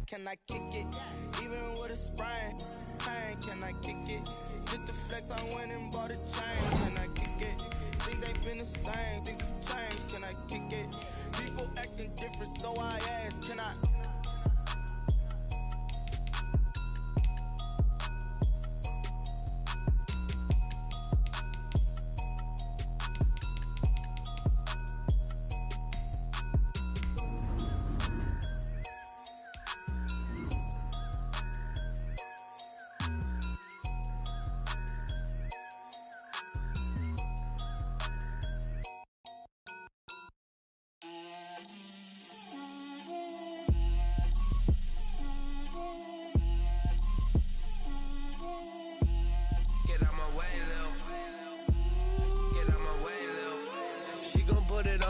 can I kick it? Even with a sprain, pain, can I kick it? Just the flex, I went and bought a chain, can I kick it? Things ain't been the same, things have changed, can I kick it? People acting different, so I ask, can I?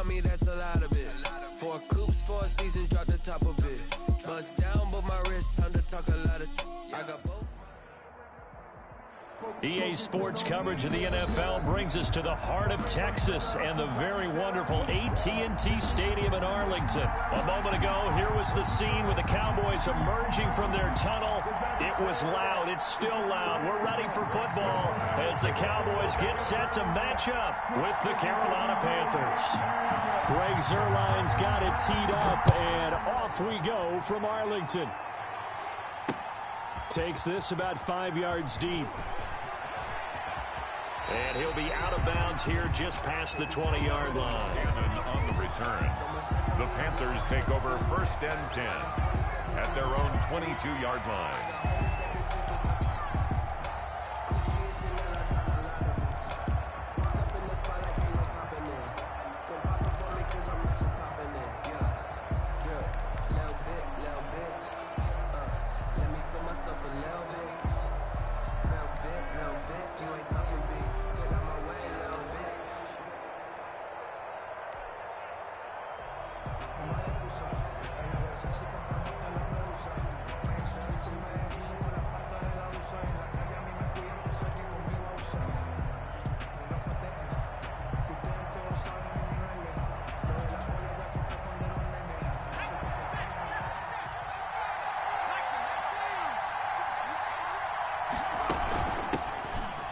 Me, that's a lot of it. 4 coops, 4 seasons, drop the top of it. Bust down, but my wrist, time to talk a lot of. I got both. EA Sports coverage of the NFL brings us to the heart of Texas and the very wonderful AT&T Stadium in Arlington. A moment ago, here was the scene with the Cowboys emerging from their tunnel. It was loud. It's still loud. We're ready for football as the Cowboys get set to match up with the Carolina Panthers. Greg Zuerlein's got it teed up, and off we go from Arlington. Takes this about 5 yards deep. And he'll be out of bounds here just past the 20-yard line. Cannon on the return. The Panthers take over 1st and 10 at their own 22-yard line.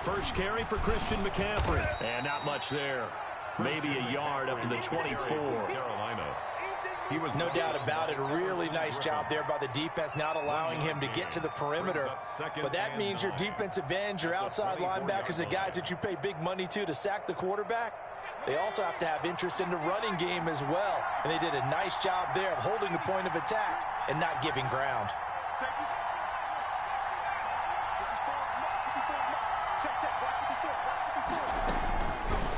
First carry for Christian McCaffrey. And not much there. Maybe a yard up to the 24. Carolina. He was no doubt about it. A really nice job there by the defense, not allowing him to get to the perimeter. But that means your defensive ends, your outside linebackers, the guys that you pay big money to sack the quarterback, they also have to have interest in the running game as well. And they did a nice job there of holding the point of attack and not giving ground.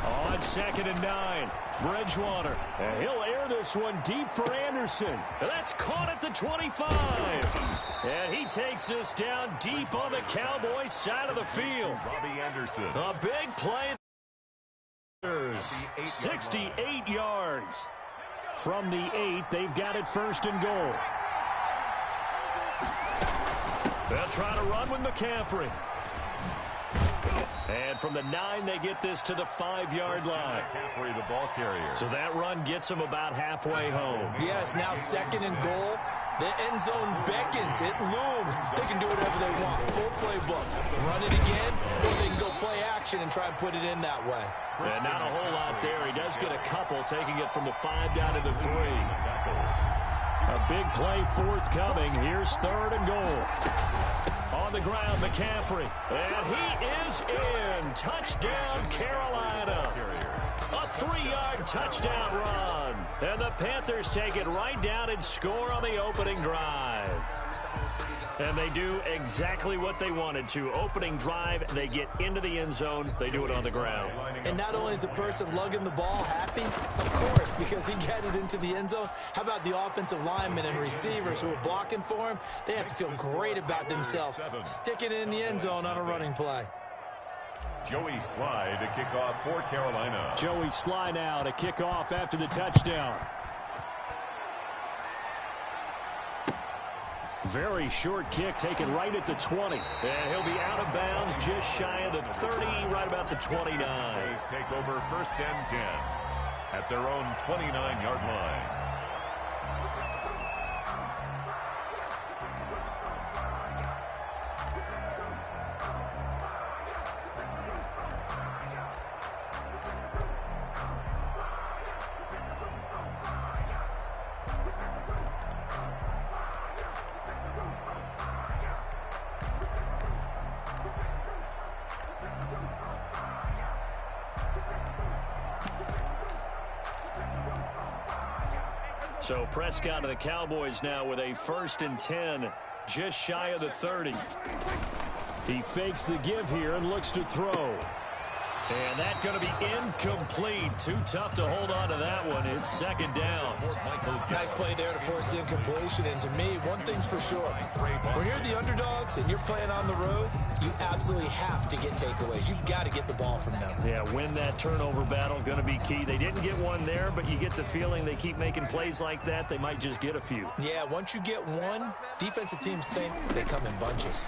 On 2nd and 9, Bridgewater. And he'll air this one deep for Anderson. That's caught at the 25. And he takes this down deep on the Cowboys side of the field. Robbie Anderson. A big play. 68 yards. From the 8, they've got it 1st and goal. They'll try to run with McCaffrey. And from the 9, they get this to the 5-yard line. McCaffrey, the ball carrier. So that run gets them about halfway home. Yes, now 2nd and goal. The end zone beckons. It looms. They can do whatever they want. Full playbook. Run it again, or they can go play action and try and put it in that way. And not a whole lot there. He does get a couple, taking it from the 5 down to the 3. A big play forthcoming. Here's 3rd and goal. On the ground, McCaffrey. And he is in. Touchdown, Carolina. A 3-yard touchdown run. And the Panthers take it right down and score on the opening drive. And they do exactly what they wanted to. Opening drive, they get into the end zone. They do it on the ground. And not only is the person lugging the ball happy, of course, because he got it into the end zone. How about the offensive linemen and receivers who are blocking for him? They have to feel great about themselves, sticking it in the end zone on a running play. Joey Sly to kick off for Carolina. Joey Sly now to kick off after the touchdown. Very short kick taken right at the 20. And he'll be out of bounds just shy of the 30, right about the 29. They take over 1st and 10 at their own 29-yard line. So Prescott of the Cowboys now with a 1st and 10, just shy of the 30. He fakes the give here and looks to throw. And that's going to be incomplete. Too tough to hold on to that one. It's 2nd down. Nice play there to force the incompletion. And to me, one thing's for sure. When you're the underdogs and you're playing on the road, you absolutely have to get takeaways. You've got to get the ball from them. Yeah, win that turnover battle, going to be key. They didn't get one there, but you get the feeling they keep making plays like that, they might just get a few. Yeah, once you get one, defensive teams think they come in bunches.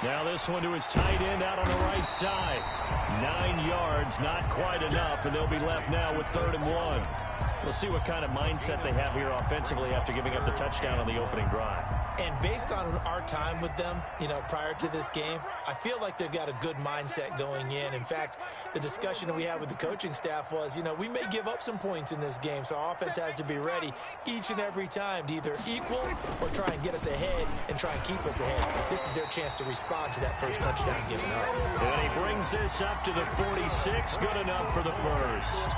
Now this one to his tight end out on the right side. 9 yards, not quite enough, and they'll be left now with 3rd and 1. We'll see what kind of mindset they have here offensively after giving up the touchdown on the opening drive. And based on our time with them, prior to this game, I feel like they've got a good mindset going in. In fact, the discussion that we had with the coaching staff was, we may give up some points in this game, so our offense has to be ready each and every time to either equal or try and get us ahead and try and keep us ahead. This is their chance to respond to that first touchdown given up. And he brings this up to the 46. Good enough for the first.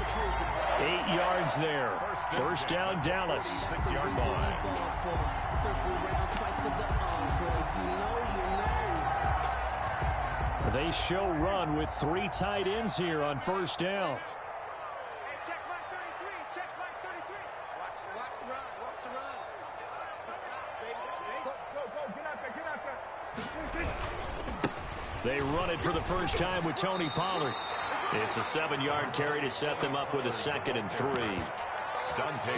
8 yards there. 1st down, Dallas. 6-yard line. They show run with 3 tight ends here on 1st down. Check mark 33. Check mark 33. Watch the run. Watch the run. Go. Get out there. They run it for the first time with Tony Pollard. It's a 7-yard carry to set them up with a 2nd and 3.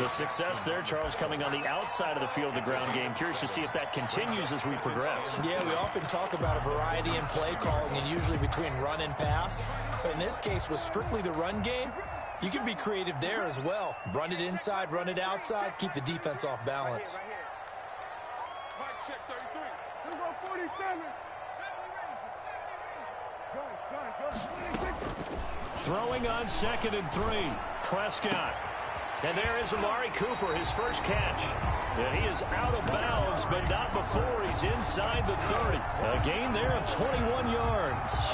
The success there, Charles, coming on the outside of the field, the ground game. Curious to see if that continues as we progress. Yeah, we often talk about a variety in play calling and usually between run and pass. But in this case, with strictly the run game, you can be creative there as well. Run it inside, run it outside, keep the defense off balance. Mark check 33. Let's go 47. Throwing on 2nd and 3. Prescott. And there is Amari Cooper, his first catch. And he is out of bounds, but not before he's inside the 30. A gain there of 21 yards.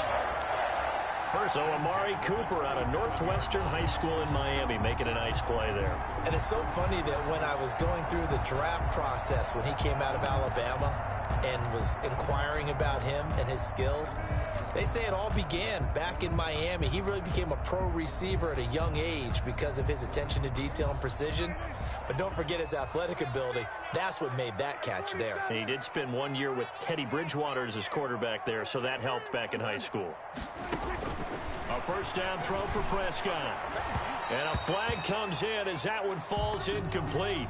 So Amari Cooper out of Northwestern High School in Miami making a nice play there. And it's so funny that when I was going through the draft process when he came out of Alabama and was inquiring about him and his skills, they say it all began back in Miami. He really became a pro receiver at a young age because of his attention to detail and precision. But don't forget his athletic ability. That's what made that catch there. And he did spend 1 year with Teddy Bridgewater as his quarterback there, so that helped back in high school. A 1st down throw for Prescott. And a flag comes in as that one falls incomplete.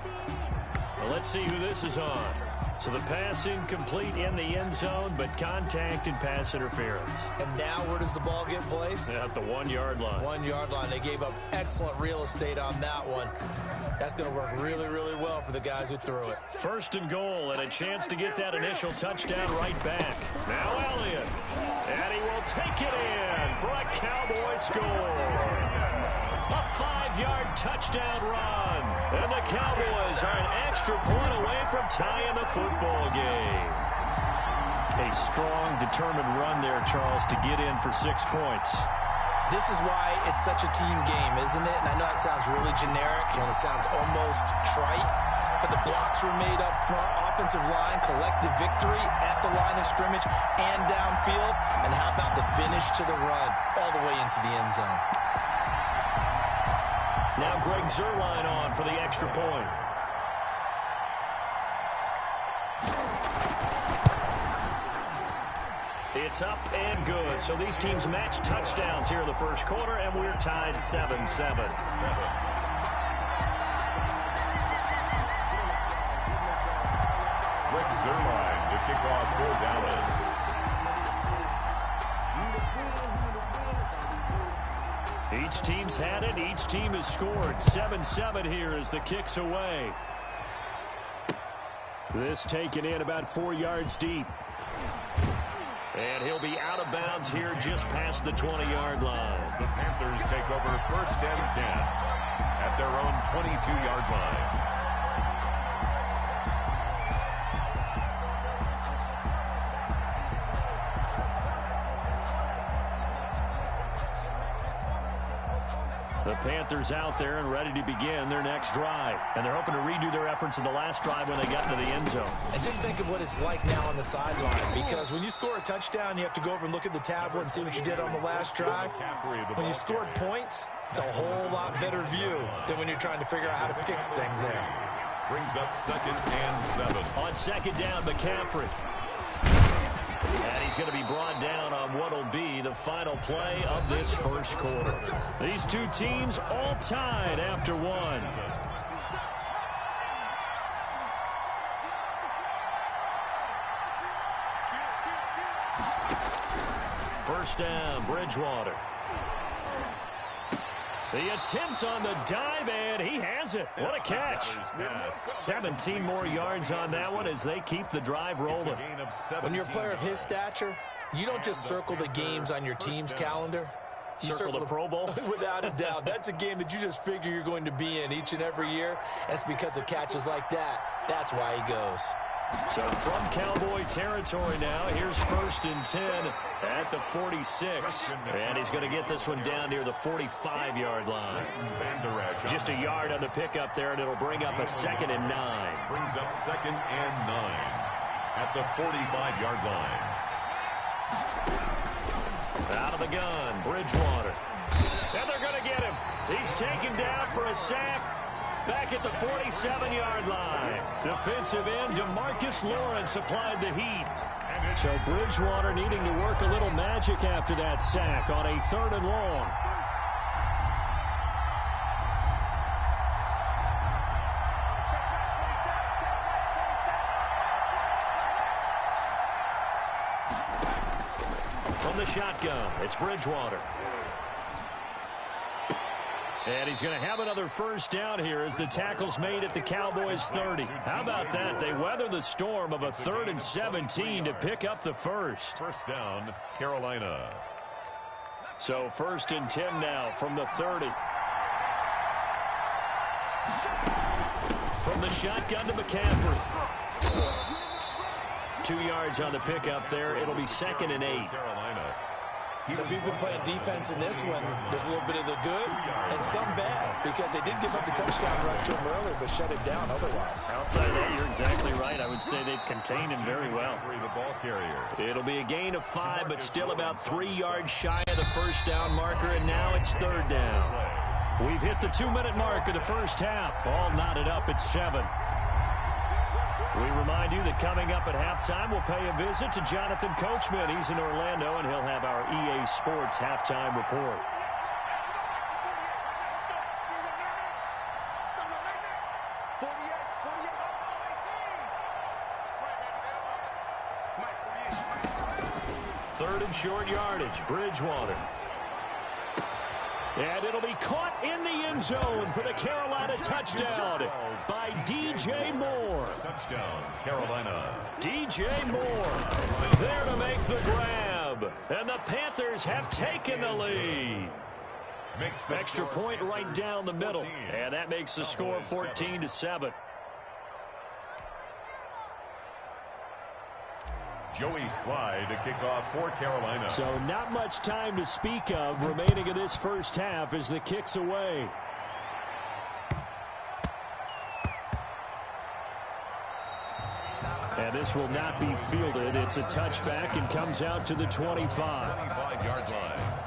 Well, let's see who this is on. So the pass incomplete in the end zone, but contact and pass interference. And now where does the ball get placed? At the 1-yard line. 1-yard line. They gave up excellent real estate on that one. That's going to work really, really well for the guys who threw it. 1st and goal and a chance to get that initial touchdown right back. Now Elliott. And he will take it in for a Cowboy score. A 5-yard touchdown run. And the Cowboys are an extra point away from tying the football game. A strong, determined run there, Charles, to get in for 6 points. This is why it's such a team game, isn't it? And I know it sounds really generic and it sounds almost trite, but the blocks were made up front, offensive line, collective victory at the line of scrimmage and downfield. And how about the finish to the run all the way into the end zone? Now Greg Zuerlein on for the extra point. It's up and good. So these teams match touchdowns here in the first quarter, and we're tied 7-7. Regs H2H to kick off for Dallas. Each team's had it. Each team has scored. 7-7 here as the kick's away. This taken in about 4 yards deep. And he'll be out of bounds here just past the 20-yard line. The Panthers take over 1st and 10 at their own 22-yard line. The Panthers out there and ready to begin their next drive. And they're hoping to redo their efforts in the last drive when they got into the end zone. And just think of what it's like now on the sideline. Because when you score a touchdown, you have to go over and look at the tablet and see what you did on the last drive. When you scored points, it's a whole lot better view than when you're trying to figure out how to fix things there. Brings up 2nd and 7. On 2nd down, McCaffrey. And he's going to be brought down on what will be the final play of this first quarter. These two teams all tied after one. First down, Bridgewater. The attempt on the dive, and he has it. What a catch. 17 more yards on that one as they keep the drive rolling. When you're a player of his stature, you don't just circle the games on your team's calendar. You circle the Pro Bowl? Without a doubt. That's a game that you just figure you're going to be in each and every year. And it's because of catches like that. That's why he goes. So from Cowboy territory now, here's 1st and 10 at the 46. And he's going to get this one down near the 45-yard line. Just a yard on the pickup there, and it'll bring up a 2nd and 9. Brings up 2nd and 9 at the 45-yard line. Out of the gun, Bridgewater. And they're going to get him. He's taken down for a sack. Back at the 47-yard line. Defensive end DeMarcus Lawrence applied the heat. So Bridgewater needing to work a little magic after that sack on a 3rd and long. From the shotgun, it's Bridgewater. And he's going to have another first down here as the tackle's made at the Cowboys' 30. How about that? They weather the storm of a 3rd and 17 to pick up the first. First down, Carolina. So 1st and 10 now from the 30. From the shotgun to McCaffrey. 2 yards on the pickup there. It'll be 2nd and 8. So if you've been playing defense in this one, there's a little bit of the good and some bad, because they did give up the touchdown run to him earlier, but shut it down otherwise. Outside that, you're exactly right. I would say they've contained him very well. The ball carrier. It'll be a gain of 5, but still about 3 yards shy of the first down marker, and now it's 3rd down. We've hit the 2-minute mark of the first half. All knotted up at 7. We remind you that coming up at halftime, we'll pay a visit to Jonathan Coachman. He's in Orlando, and he'll have our EA Sports halftime report. Third and short yardage, Bridgewater. And it'll be caught in the end zone for the Carolina touchdown by DJ Moore. Touchdown, Carolina. DJ Moore there to make the grab. And the Panthers have taken the lead. Extra point right down the middle. And that makes the score 14-7. Joey Slye to kick off for Carolina. So not much time to speak of remaining in this first half as the kick's away. And this will not be fielded. It's a touchback and comes out to the 25-yard line.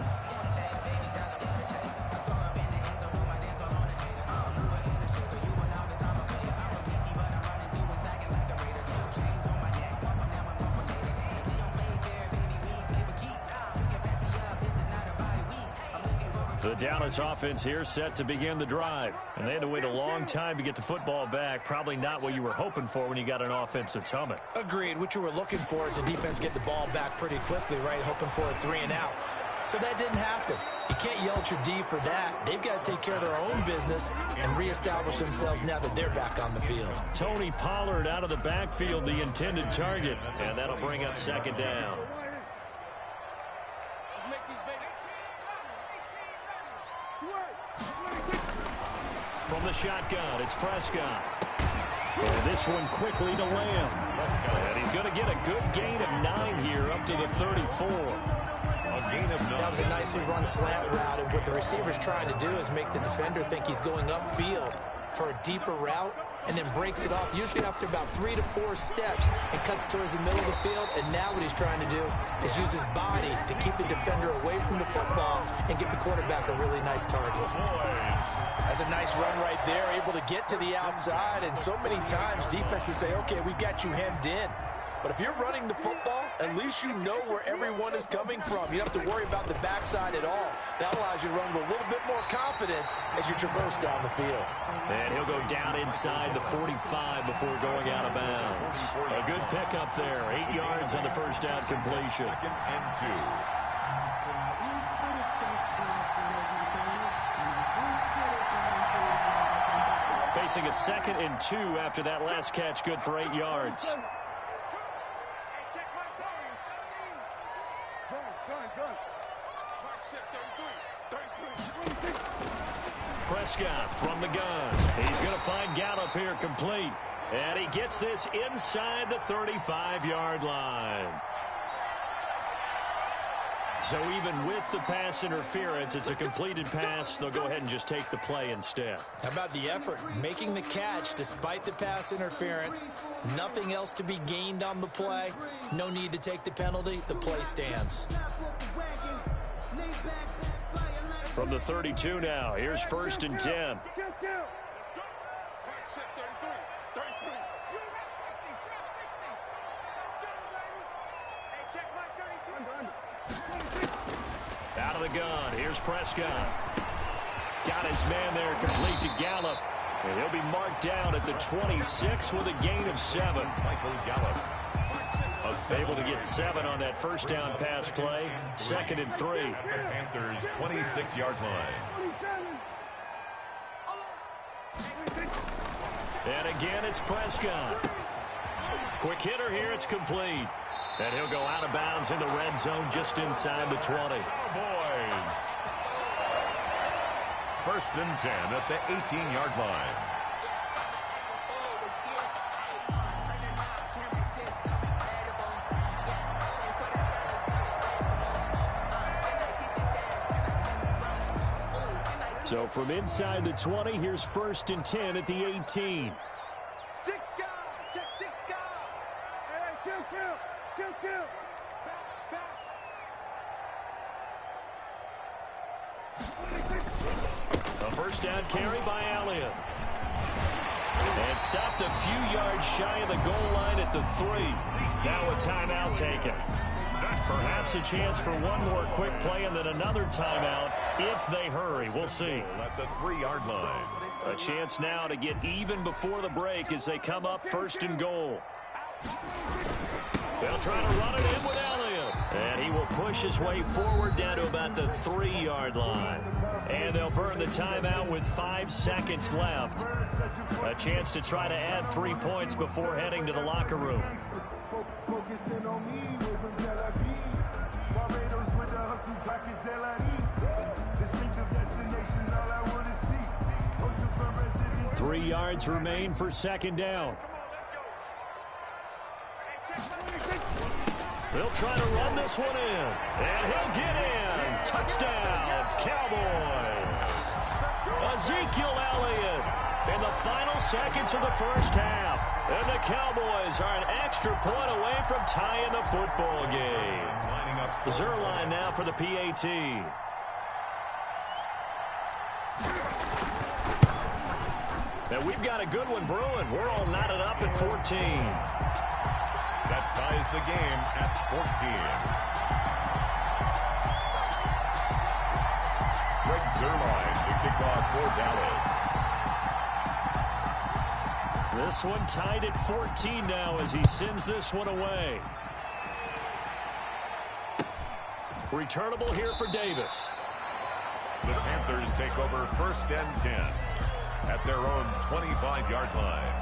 The Dallas offense here set to begin the drive. And they had to wait a long time to get the football back. Probably not what you were hoping for when you got an offense that's humming. Agreed. What you were looking for is the defense get the ball back pretty quickly, right? Hoping for a 3 and out. So that didn't happen. You can't yell at your D for that. They've got to take care of their own business and reestablish themselves now that they're back on the field. Tony Pollard out of the backfield, the intended target. And that'll bring up 2nd down. From the shotgun, it's Prescott. And this one quickly to Lamb. And he's going to get a good gain of 9 here up to the 34. That was a nicely run slant route, and what the receiver's trying to do is make the defender think he's going upfield for a deeper route, and then breaks it off, usually after about 3 to 4 steps, and cuts towards the middle of the field. And now what he's trying to do is use his body to keep the defender away from the football and give the quarterback a really nice target. That's a nice run right there, able to get to the outside, and so many times defenses say, okay, we've got you hemmed in. But if you're running the football, at least you know where everyone is coming from. You don't have to worry about the backside at all. That allows you to run with a little bit more confidence as you traverse down the field. And he'll go down inside the 45 before going out of bounds. A good pickup there. 8 yards on the first down completion. 2nd and 2. Facing a 2nd and 2 after that last catch, good for 8 yards. Prescott from the gun. He's going to find Gallup here complete. And he gets this inside the 35-yard line. So even with the pass interference, it's a completed pass. They'll go ahead and just take the play instead. How about the effort? Making the catch despite the pass interference. Nothing else to be gained on the play. No need to take the penalty. The play stands. From the 32 now, here's 1st and 10. Out of the gun, here's Prescott. Got his man there complete to Gallup. And he'll be marked down at the 26 with a gain of 7. Michael Gallup. Able to get 7 on that first down pass play. 2nd and 3. At the Panthers' 26-yard line. And again, it's Prescott. Quick hitter here, it's complete. And he'll go out of bounds in the red zone just inside the 20. Cowboys. 1st and 10 at the 18-yard line. So from inside the 20, here's 1st and 10 at the 18. A first down carry by Elliott. And stopped a few yards shy of the goal line at the 3. Now a timeout taken. Perhaps a chance for one more quick play and then another timeout if they hurry. We'll see. At the 3-yard line. A chance now to get even before the break as they come up 1st and goal. They'll try to run it in with Elliott. And he will push his way forward down to about the 3-yard line. And they'll burn the timeout with 5 seconds left. A chance to try to add 3 points before heading to the locker room. Focusing on me, way from Tel Aviv. Barbados with the hustle, pockets distinctive destinations, all I want to see. Oceanfront residents. 3 yards remain for 2nd down. They'll try to run this one in. And he'll get in. Touchdown, Cowboys. Ezekiel Elliott in the final seconds of the first half. And the Cowboys are an extra point away from tying the football game. Zerline now for the PAT. Now we've got a good one brewing. We're all knotted up at 14. That ties the game at 14. Regs H2H, the kickoff for Dallas. This one tied at 14 now as he sends this one away. Returnable here for Davis. The Panthers take over 1st and 10 at their own 25-yard line.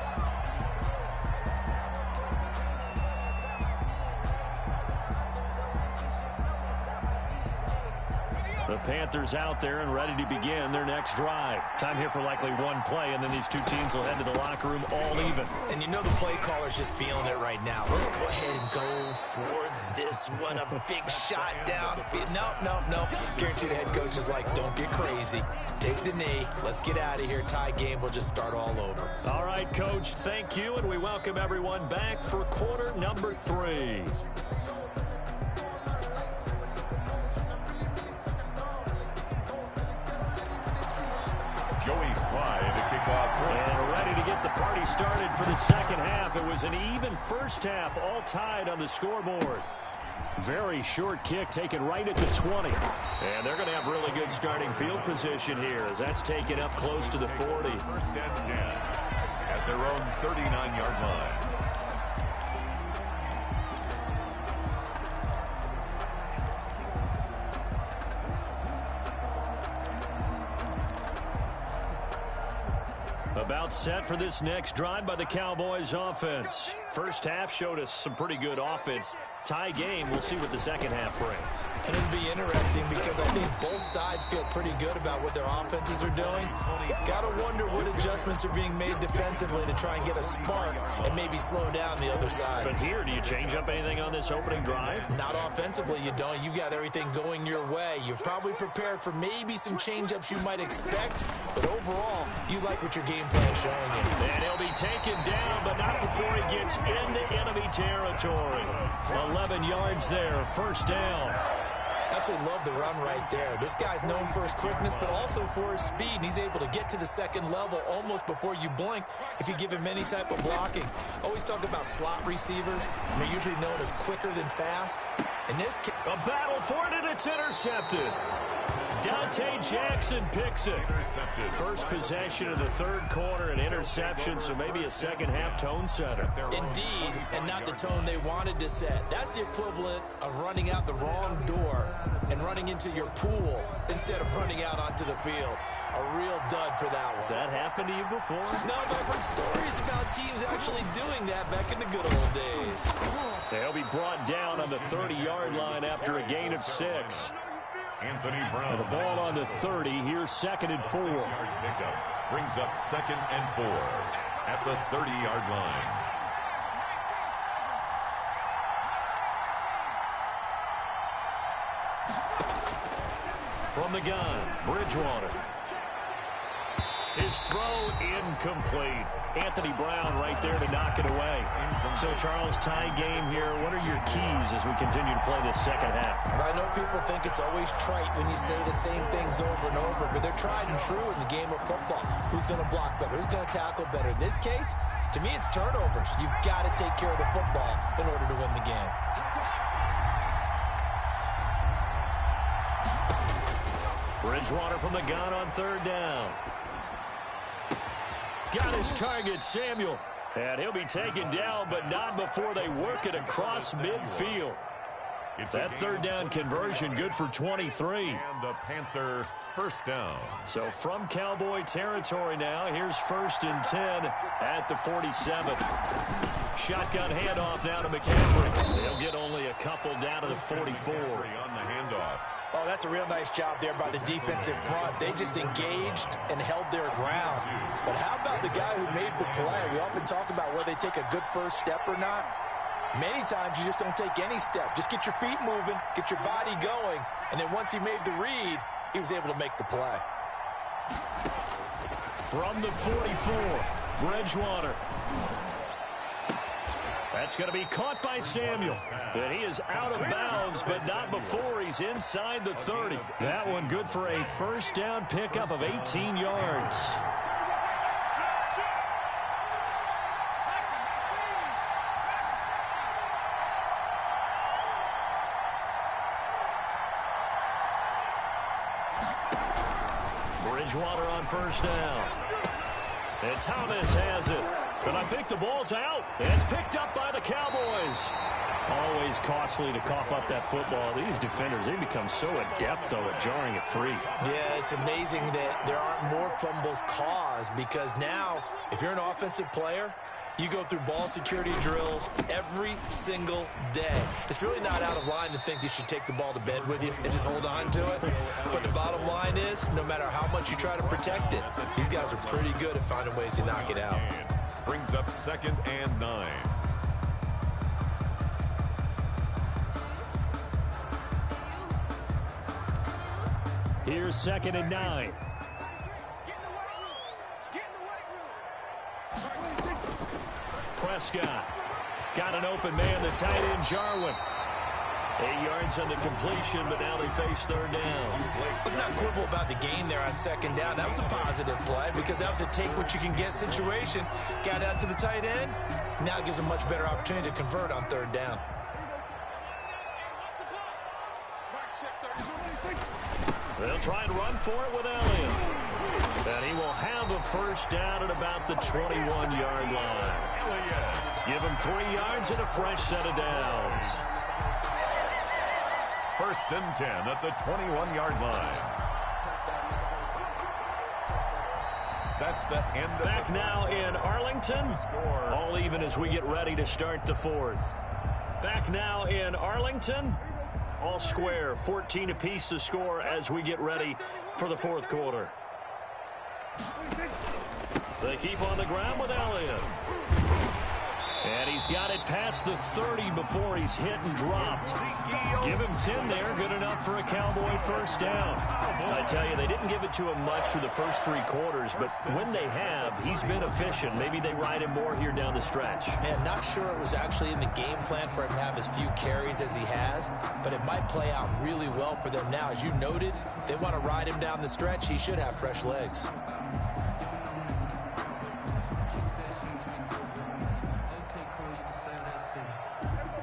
The Panthers out there and ready to begin their next drive. Time here for likely one play, and then these two teams will head to the locker room all even. And you know the play caller's just feeling it right now. Let's go ahead and go for this one. A big shot down. Nope. Guaranteed the head coach is like, don't get crazy. Take the knee. Let's get out of here. Tie game will just start all over. All right, Coach, thank you, and we welcome everyone back for quarter number 3. Joey Slye to kick off. And ready to get the party started for the second half. It was an even first half, all tied on the scoreboard. Very short kick taken right at the 20. And they're going to have really good starting field position here as that's taken up close to the 40. First and 10 at their own 39-yard line. About set for this next drive by the Cowboys offense. First half showed us some pretty good offense. Tie game, we'll see what the second half brings. And it'll be interesting because I think both sides feel pretty good about what their offenses are doing. Got to wonder what adjustments are being made defensively to try and get a spark and maybe slow down the other side. But here, do you change up anything on this opening drive? Not offensively, you don't. You got everything going your way. You've probably prepared for maybe some change-ups you might expect, but overall, you like what your game plan is showing you. And he'll be taken down, but not before he gets into enemy territory. 11 yards there, first down. Absolutely love the run right there. This guy's known for his quickness, but also for his speed. And he's able to get to the second level almost before you blink if you give him any type of blocking. Always talk about slot receivers, and they're usually known as quicker than fast. In this case, a battle for it, and it's intercepted. Dante Jackson picks it. First possession of the third quarter, an interception, so maybe a second half tone setter. Indeed, and not the tone they wanted to set. That's the equivalent of running out the wrong door and running into your pool instead of running out onto the field. A real dud for that one. Has that happened to you before? No, but I've heard stories about teams actually doing that back in the good old days. They'll be brought down on the 30-yard line after a gain of 6. Anthony Brown. And the ball on the 30. Here's 2nd and 4. Pickup brings up 2nd and 4 at the 30-yard line. From the gun, Bridgewater. His throw incomplete. Anthony Brown right there to knock it away. So, Charles, tie game here. What are your keys as we continue to play this second half? I know people think it's always trite when you say the same things over and over, but they're tried and true in the game of football. Who's going to block better? Who's going to tackle better? In this case, to me, it's turnovers. You've got to take care of the football in order to win the game. Bridgewater from the gun on 3rd down. Got his target, Samuel. And he'll be taken down, but not before they work it across midfield. That 3rd down conversion good for 23. And the Panther first down. So from Cowboy territory now, here's 1st and 10 at the 47. Shotgun handoff now to McCaffrey. They'll get only a couple down to the 44. On the handoff. Oh, that's a real nice job there by the defensive front. They just engaged and held their ground. But how about the guy who made the play? We often talk about whether they take a good first step or not. Many times you just don't take any step. Just get your feet moving, get your body going, and then once he made the read, he was able to make the play. From the 44, Bridgewater. That's going to be caught by Samuel. And he is out of bounds, but not before he's inside the 30. That one good for a first down pickup of 18 yards. Bridgewater on first down. And Thomas has it. And I think the ball's out. And it's picked up by the Cowboys. Always costly to cough up that football. These defenders, they become so adept, though, at jarring it free. Yeah, it's amazing that there aren't more fumbles caused because now, if you're an offensive player, You go through ball security drills every single day. It's really not out of line to think you should take the ball to bed with you and just hold on to it. But the bottom line is, no matter how much you try to protect it, these guys are pretty good at finding ways to knock it out. Brings up 2nd and 9. Here's 2nd and 9. Prescott got an open man, the tight end Jarwin. 8 yards on the completion, but now they face 3rd down. Let's not quibble about the gain there on 2nd down. That was a positive play because that was a take-what-you-can-get situation. Got out to the tight end. Now gives a much better opportunity to convert on 3rd down. They'll try and run for it with Elliott. And he will have a 1st down at about the 21-yard line. Give him 3 yards and a fresh set of downs. 1st and 10 at the 21-yard line. That's the end of Back now in Arlington. All even as we get ready to start the 4th. Back now in Arlington. All square, 14 apiece to score as we get ready for the 4th quarter. They keep on the ground with Elliott. And he's got it past the 30 before he's hit and dropped. Give him 10 there, good enough for a Cowboy 1st down. I tell you, they didn't give it to him much through the first 3 quarters, but when they have, he's been efficient. Maybe they ride him more here down the stretch. And not sure it was actually in the game plan for him to have as few carries as he has, but it might play out really well for them now. As you noted, if they want to ride him down the stretch, he should have fresh legs.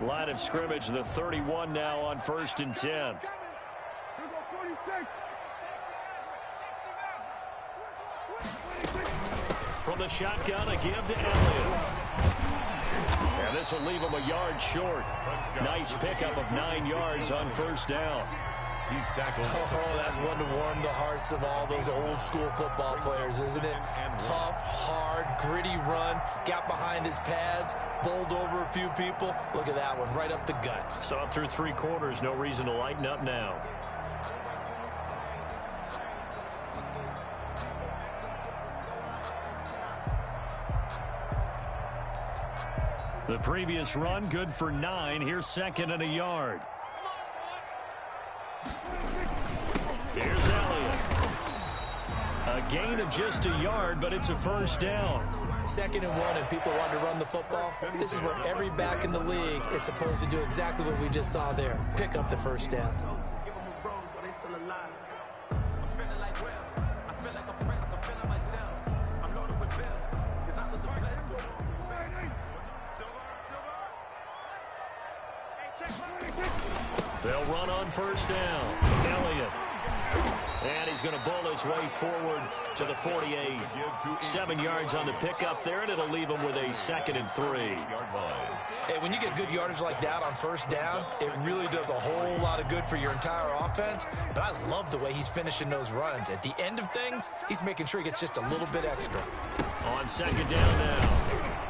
Line of scrimmage, the 31 now on 1st and 10. From the shotgun, a give to Elliott. And this will leave him a yard short. Nice pickup of 9 yards on 1st down. He's tackled. Oh, that's one to warm the hearts of all those old school football players, isn't it? Tough, hard, gritty run. Got behind his pads, bowled over a few people. Look at that one, right up the gut. So up through 3 quarters, no reason to lighten up now. The previous run, good for 9. Here's 2nd and a yard. Here's Elliott. A gain of just a yard, but it's a 1st down. 2nd and 1, and people want to run the football. This is where every back in the league is supposed to do exactly what we just saw there. Pick up the 1st down. They'll run on 1st down. Elliott. And he's going to bowl his way forward to the 48. 7 yards on the pickup there, and it'll leave him with a 2nd and 3. Hey, when you get good yardage like that on 1st down, it really does a whole lot of good for your entire offense. But I love the way he's finishing those runs. At the end of things, he's making sure he gets just a little bit extra. On 2nd down now,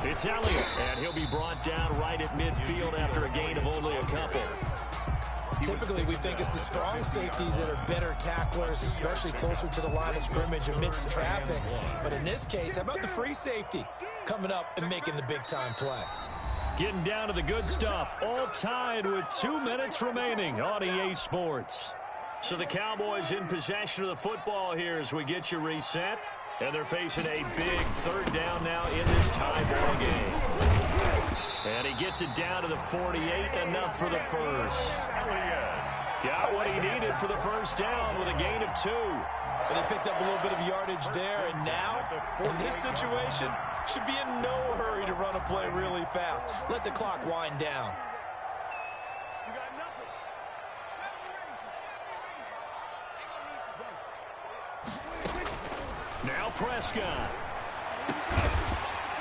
it's Elliott, and he'll be brought down right at midfield after a gain of only a couple. Typically, we think it's the strong safeties that are better tacklers, especially closer to the line of scrimmage amidst traffic. But in this case, how about the free safety coming up and making the big-time play? Getting down to the good stuff, all tied with 2 minutes remaining on EA Sports. So the Cowboys in possession of the football here as we get you reset. And they're facing a big 3rd down now in this tie ball game. And he gets it down to the 48, enough for the 1st. Got what he needed for the 1st down with a gain of 2. But he picked up a little bit of yardage there, and now, in this situation, should be in no hurry to run a play really fast. Let the clock wind down. Now Prescott.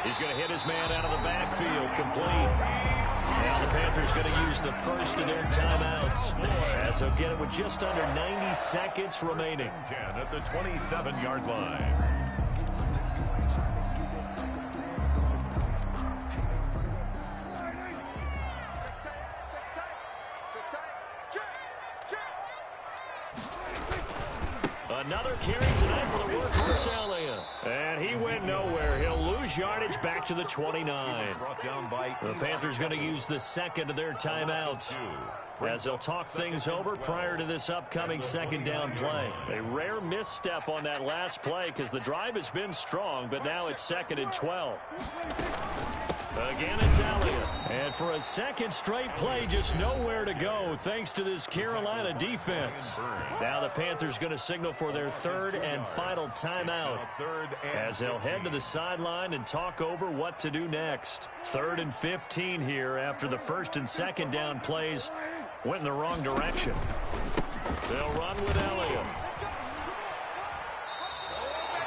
He's going to hit his man out of the backfield, complete. Now the Panthers going to use the first of their timeouts, as they'll get it with just under 90 seconds remaining. 10 at the 27-yard line. Another carry tonight for the workhorse Elliott. And he went nowhere. He'll lose yardage back to the 29. The Panthers going to use the second of their timeouts as they'll talk things over prior to this upcoming second down play. A rare misstep on that last play because the drive has been strong, but now it's 2nd and 12. Again, it's Elliott. And for a second straight play, just nowhere to go thanks to this Carolina defense. Now the Panthers going to signal for their third and final timeout as they'll head to the sideline and talk over what to do next. 3rd and 15 here after the first and second down plays went in the wrong direction. They'll run with Elliott.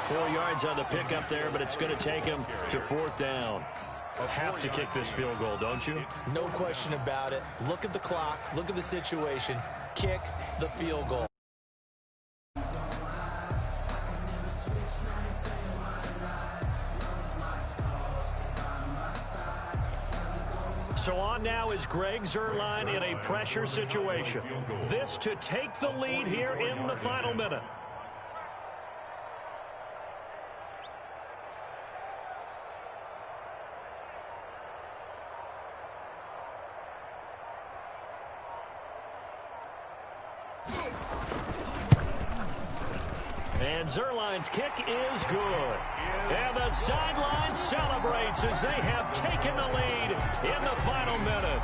4 yards on the pickup there, but it's going to take him to 4th down. Have to kick this field goal, don't you? No question about it. Look at the clock. Look at the situation. Kick the field goal. So on now is Greg Zuerlein in a pressure situation. This to take the lead here in the final minute. And Zuerlein's kick is good. And the sideline celebrates as they have taken the lead in the final minute.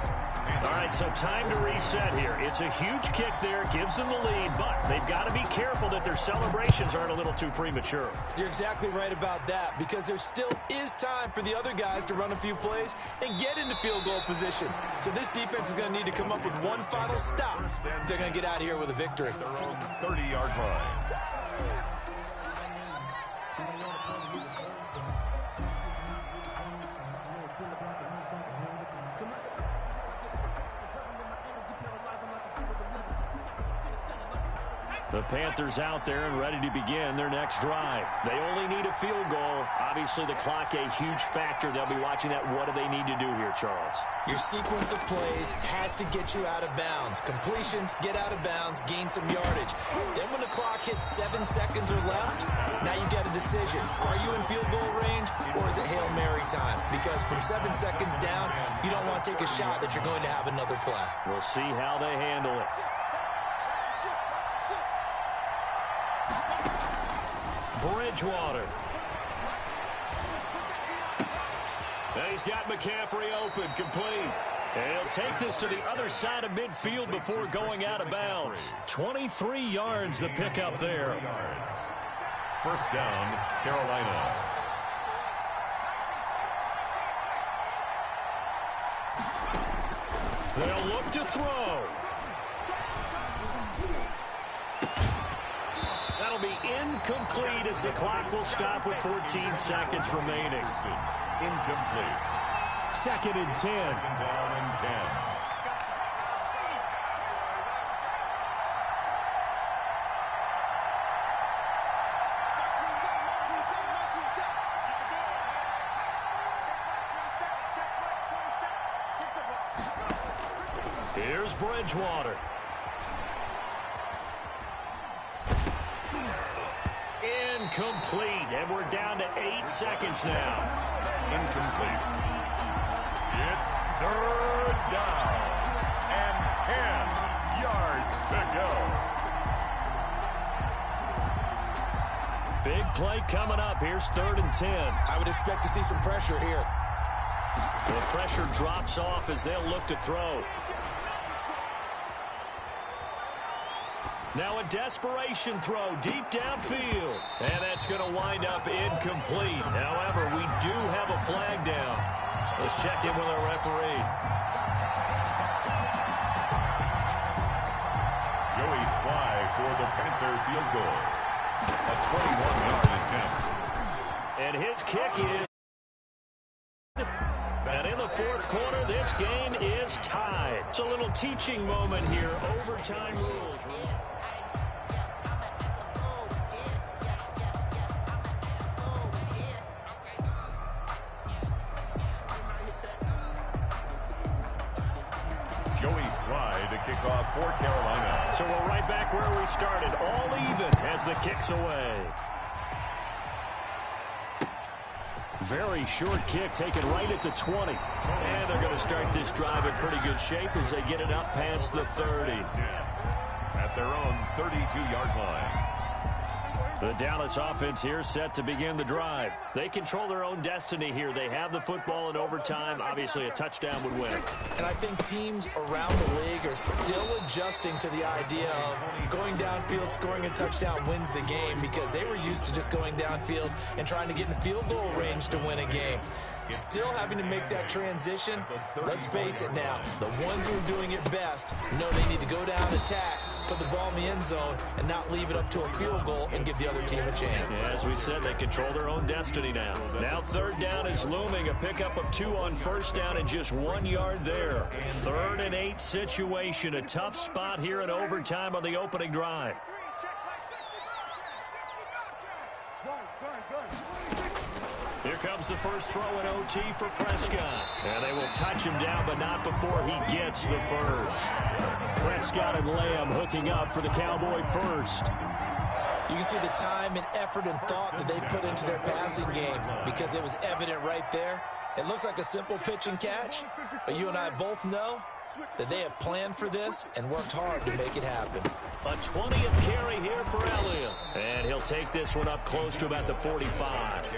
All right, so time to reset here. It's a huge kick there, gives them the lead, but they've got to be careful that their celebrations aren't a little too premature. You're exactly right about that, because there still is time for the other guys to run a few plays and get into field goal position. So this defense is going to need to come up with one final stop if they're going to get out of here with a victory. 30-yard line. The Panthers out there and ready to begin their next drive. They only need a field goal. Obviously, the clock a huge factor. They'll be watching that. What do they need to do here, Charles? Your sequence of plays has to get you out of bounds. Completions, get out of bounds, gain some yardage. Then when the clock hits 7 seconds or left, now you get a decision. Are you in field goal range, or is it Hail Mary time? Because from 7 seconds down, you don't want to take a shot that you're going to have another play. We'll see how they handle it. Bridgewater. And he's got McCaffrey open, complete. And he'll take this to the other side of midfield before going out of bounds. 23 yards the pickup there. First down, Carolina. They'll look to throw. That'll be incomplete as the clock will stop with 14 seconds remaining. Incomplete. 2nd and 10. Down and 10. Here's Bridgewater. Incomplete, and we're down to 8 seconds now. Incomplete. It's 3rd down and 10 yards to go. Big play coming up. Here's 3rd and 10. I would expect to see some pressure here. The pressure drops off as they'll look to throw. Now a desperation throw deep downfield. And that's going to wind up incomplete. However, we do have a flag down. Let's check in with our referee. Joey Sly for the Panther field goal. A 21-yard attempt. And his kick is. And in the 4th quarter, this game is tied. It's a little teaching moment here. Overtime rules. Joey Sly to kick off for Carolina. So we're right back where we started, all even as the kick's away. Very short kick taken right at the 20. And they're going to start this drive in pretty good shape as they get it up past the 30. At their own 32-yard line. The Dallas offense here set to begin the drive. They control their own destiny here. They have the football in overtime. Obviously, a touchdown would win. And I think teams around the league are still adjusting to the idea of going downfield, scoring a touchdown wins the game, because they were used to just going downfield and trying to get in field goal range to win a game. Still having to make that transition. Let's face it now, the ones who are doing it best know they need to go down, attack, put the ball in the end zone, and not leave it up to a field goal and give the other team a chance. Yeah, as we said, they control their own destiny now. Now third down is looming. A pickup of 2 on first down and just 1 yard there. 3rd and 8 situation. A tough spot here in overtime on the opening drive. Here comes the first throw in OT for Prescott. And they will touch him down, but not before he gets the first. Prescott and Lamb hooking up for the Cowboy first. You can see the time and effort and thought that they put into their passing game, because it was evident right there. It looks like a simple pitch and catch, but you and I both know that they have planned for this and worked hard to make it happen. A 20th carry here for Elliott. And he'll take this one up close to about the 45.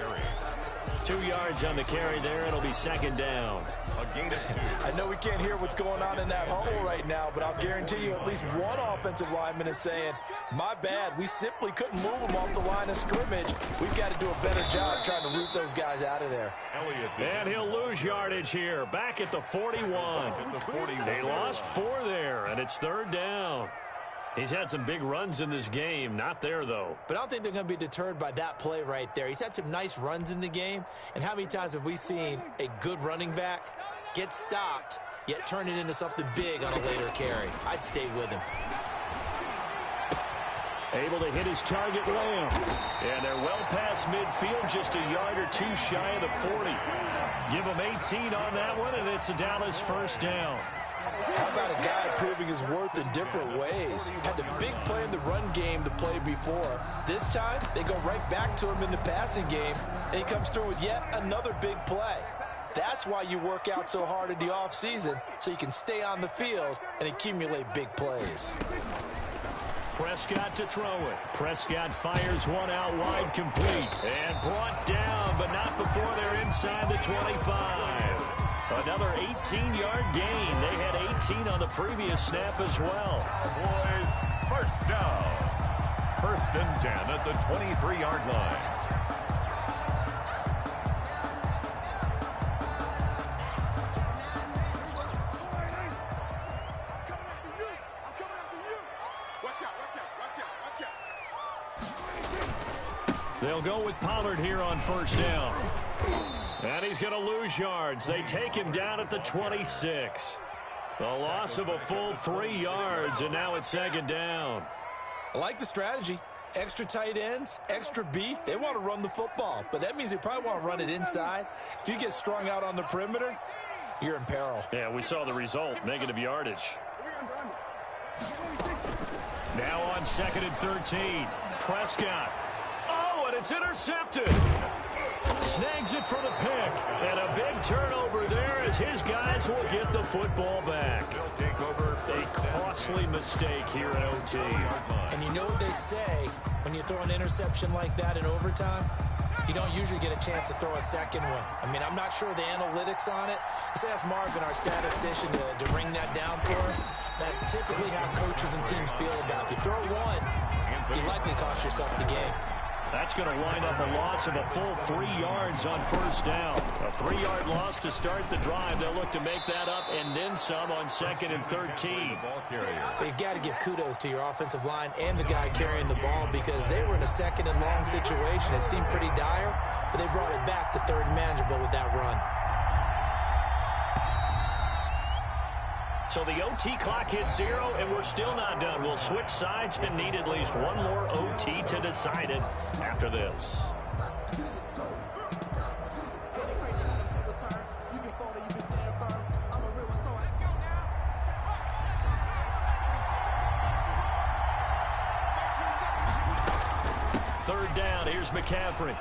2 yards on the carry there. It'll be second down. I know we can't hear what's going on in that huddle right now, but I'll guarantee you at least one offensive lineman is saying, my bad, we simply couldn't move them off the line of scrimmage. We've got to do a better job trying to root those guys out of there. And he'll lose yardage here, back at the 41. They lost 4 there, and it's third down. He's had some big runs in this game. Not there, though. But I don't think they're going to be deterred by that play right there. He's had some nice runs in the game. And how many times have we seen a good running back get stopped, yet turn it into something big on a later carry? I'd stay with him. Able to hit his target, Lamb. And they're well past midfield, just a yard or 2 shy of the 40. Give him 18 on that one, and it's a Dallas first down. How about a guy proving his worth in different ways? Had the big play in the run game to play before. This time, they go right back to him in the passing game, and he comes through with yet another big play. That's why you work out so hard in the offseason, so you can stay on the field and accumulate big plays. Prescott to throw it. Prescott fires one out wide, complete. And brought down, but not before they're inside the 25. Another 18-yard gain. They had 18 on the previous snap as well. Boys, first down. 1st and 10 at the 23-yard line. They'll go with Pollard here on first down. And he's going to lose yards. They take him down at the 26. The loss of a full 3 yards, and now it's second down. I like the strategy. Extra tight ends, extra beef. They want to run the football, but that means they probably want to run it inside. If you get strung out on the perimeter, you're in peril. Yeah, we saw the result, negative yardage. Now on 2nd and 13, Prescott. Oh, and it's intercepted. Snags it for the pick. And a big turnover there as his guys will get the football back. A costly mistake here in OT. And you know what they say, when you throw an interception like that in overtime, you don't usually get a chance to throw a second one. I mean, I'm not sure the analytics on it. Let's ask Marvin, our statistician, to ring that down for us. That's typically how coaches and teams feel about it. You throw one, you likely cost yourself the game. That's going to wind up a loss of a full 3 yards on first down. A 3-yard loss to start the drive. They'll look to make that up and then some on 2nd and 13. You've got to give kudos to your offensive line and the guy carrying the ball, because they were in a 2nd and long situation. It seemed pretty dire, but they brought it back to 3rd and manageable with that run. So the OT clock hits 0, and we're still not done. We'll switch sides and need at least one more OT to decide it after this. third down. Here's McCaffrey.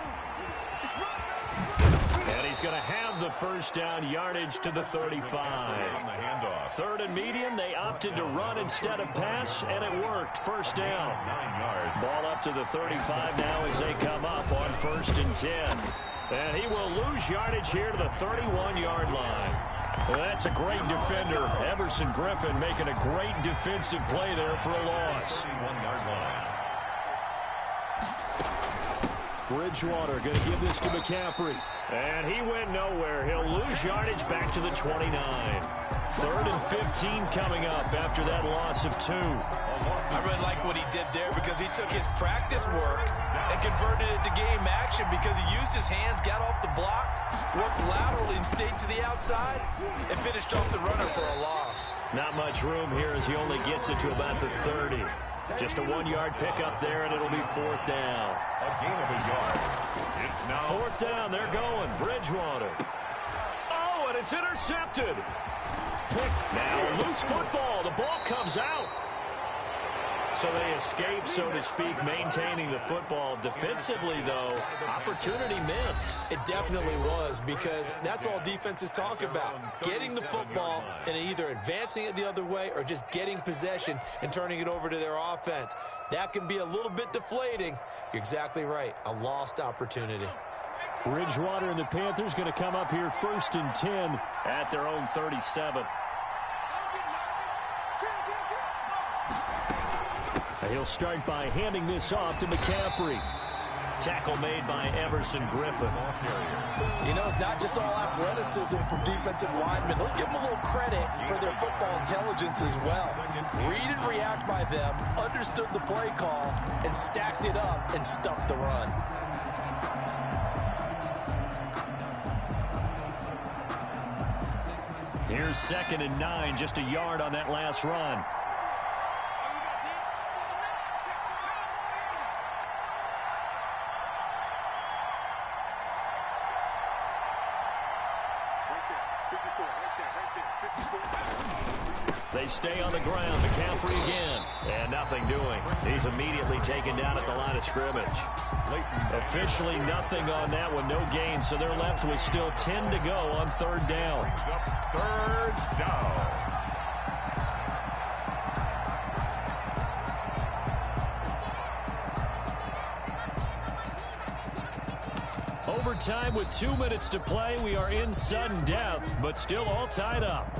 And he's going to have the first down, yardage to the 35. Third and medium, they opted to run instead of pass, and it worked. First down. Ball up to the 35 now as they come up on 1st and 10. And he will lose yardage here to the 31-yard line. Well, that's a great defender. Everson Griffin making a great defensive play there for a loss. Bridgewater going to give this to McCaffrey. And he went nowhere. He'll lose yardage back to the 29. 3rd and 15 coming up after that loss of 2. I really like what he did there because he took his practice work and converted it to game action because he used his hands, got off the block, worked laterally and stayed to the outside, and finished off the runner for a loss. Not much room here as he only gets it to about the 30. Just a 1-yard pickup there, and it'll be 4th down. A gain of a yard. It's now 4th down. They're going. Bridgewater. Oh, and it's intercepted. Now, loose football. The ball comes out. So they escape, so to speak, maintaining the football. Defensively, though, opportunity miss. It definitely was because that's all defenses talk about. Getting the football and either advancing it the other way or just getting possession and turning it over to their offense. That can be a little bit deflating. You're exactly right. A lost opportunity. Bridgewater and the Panthers going to come up here 1st and 10 at their own 37. He'll start by handing this off to McCaffrey. Tackle made by Everson Griffin. You know, it's not just all athleticism from defensive linemen. Let's give them a little credit for their football intelligence as well. Read and react by them, understood the play call, and stacked it up and stuffed the run. Here's 2nd and 9, just a yard on that last run. They stay on the ground. McCaffrey again. And nothing doing. He's immediately taken down at the line of scrimmage. Officially nothing on that one. No gain. So they're left with still 10 to go on 3rd down. 3rd down. Overtime with 2 minutes to play. We are in sudden death, but still all tied up.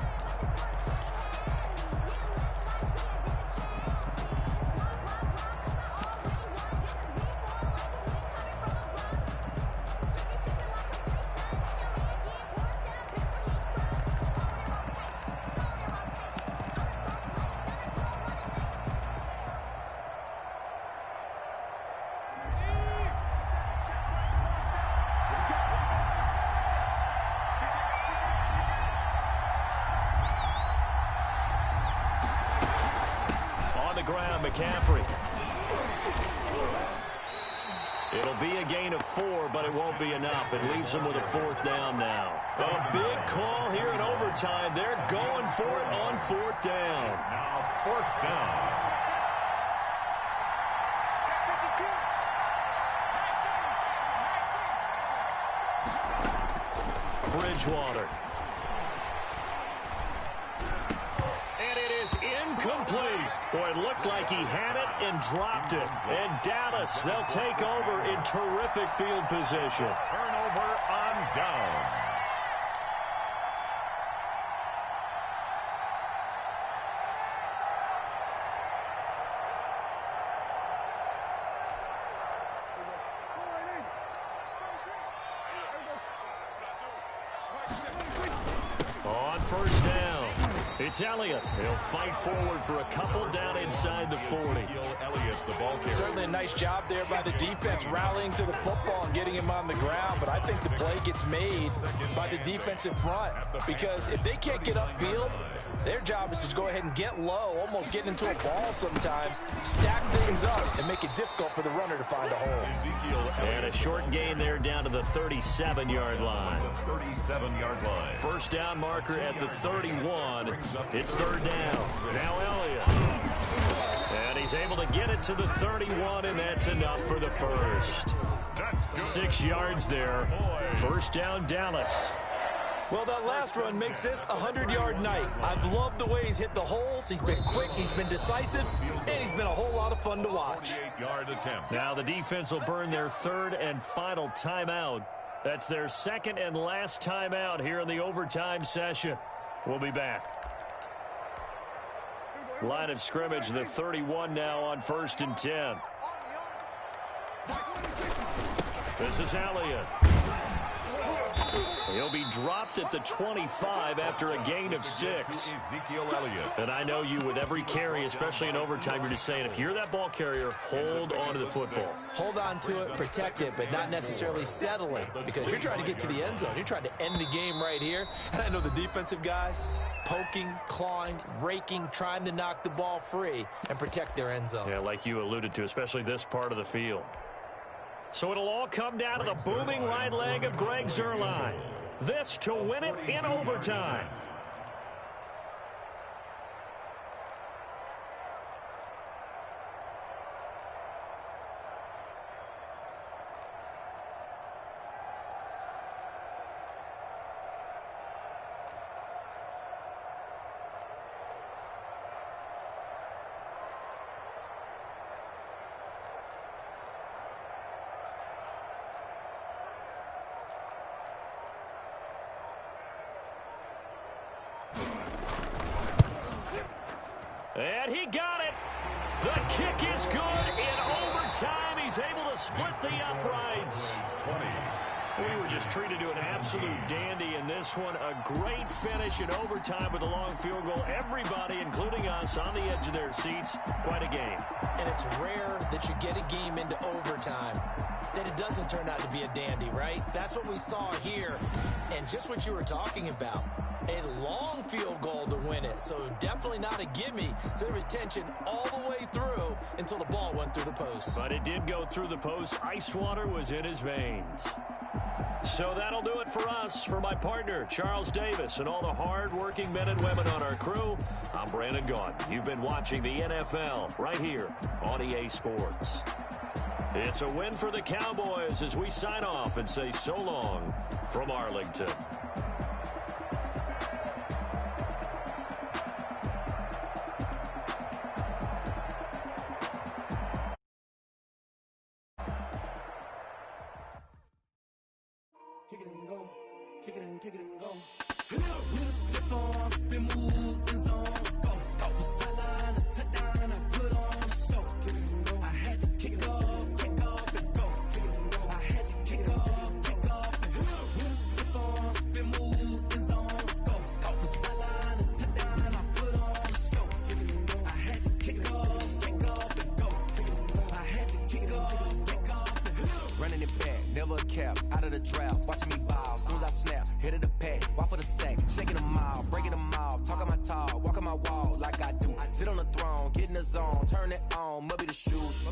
McCaffrey. It'll be a gain of 4, but it won't be enough. It leaves them with a 4th down now. A big call here in overtime. They're going for it on 4th down. Now 4th down. Bridgewater. And it is incomplete. Boy, it looked like he had it and dropped it. And Dallas, they'll take over in terrific field position. Turnover on downs. On 1st down, it's Elliott. He'll fight forward for a couple down inside the 40. Certainly a nice job there by the defense rallying to the football and getting him on the ground, but I think the play gets made by the defensive front because if they can't get upfield, their job is to go ahead and get low, almost get into a ball sometimes, stack things up, and make it difficult for the runner to find a hole. And a short gain there down to the 37-yard line. 37-yard line. First down marker at the 31. It's 3rd down. Now Elliott. And he he's able to get it to the 31, and that's enough for the first. 6 yards there. First down, Dallas. Well, that last run makes this a 100-yard night. I've loved the way he's hit the holes. He's been quick, he's been decisive, and he's been a whole lot of fun to watch. Now the defense will burn their third and final timeout. That's their second and last timeout here in the overtime session. We'll be back. Line of scrimmage, the 31 now on 1st and 10. This is Elliott. He'll be dropped at the 25 after a gain of 6. And I know you, with every carry, especially in overtime, you're just saying, if you're that ball carrier, hold on to the football. Hold on to it, protect it, but not necessarily settle it, because you're trying to get to the end zone. You're trying to end the game right here. And I know the defensive guys poking, clawing, raking, trying to knock the ball free and protect their end zone. Yeah, like you alluded to, especially this part of the field. So it'll all come down to the booming right leg of Greg Zuerlein. This to win it in overtime. And he got it. The kick is good in overtime. He's able to split the uprights. We were just treated to an absolute dandy in this one. A great finish in overtime with a long field goal. Everybody, including us, on the edge of their seats. Quite a game. And it's rare that you get a game into overtime that it doesn't turn out to be a dandy, right? That's what we saw here. And just what you were talking about. A long field goal to win it, so definitely not a gimme. So there was tension all the way through until the ball went through the post. But it did go through the post. Ice water was in his veins. So that'll do it for us. For my partner, Charles Davis, and all the hard-working men and women on our crew, I'm Brandon Gaudin. You've been watching the NFL right here on EA Sports. It's a win for the Cowboys as we sign off and say so long from Arlington. Kick it and go. Kick it and kick it and go. With a stiff arm, spin move, in zone, go. Go for sideline, a touchdown, I put on a show. Kick it and go. I had to kick off and go. Kick it and go. I had to kick off and go. With a stiff arm, spin move, in zone, go. Go for sideline, a touchdown, I put on a show. Kick it and go. I had to kick off and go. Kick it and go. I had to kick off and go. Running it back, never a cap, out of the draft, watching me ball, soon as I snap, hit of the pack, walk for the sack, shaking them all, breaking them all, talking my talk, walking my wall like I do, sit on the throne, get in the zone, turn it on, must be the shoes,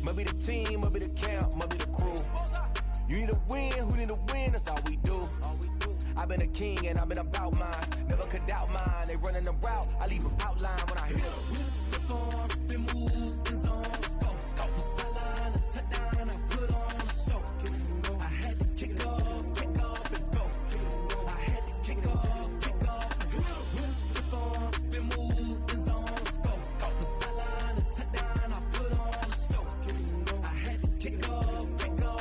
must be the team, must be the camp, must be the crew, you need a win, who need a win, that's all we do, I've been a king and I've been about mine, never could doubt mine, they running the route, I leave them outline when I hit them, with a stiff arm, spin move, in zone, go for sideline, a touchdown, I put on a show, I had to kick off and go, I had to kick off and go, with a stiff arm, spin move, in zone, go for sideline, a touchdown, I put on a show, I had to kick off and go,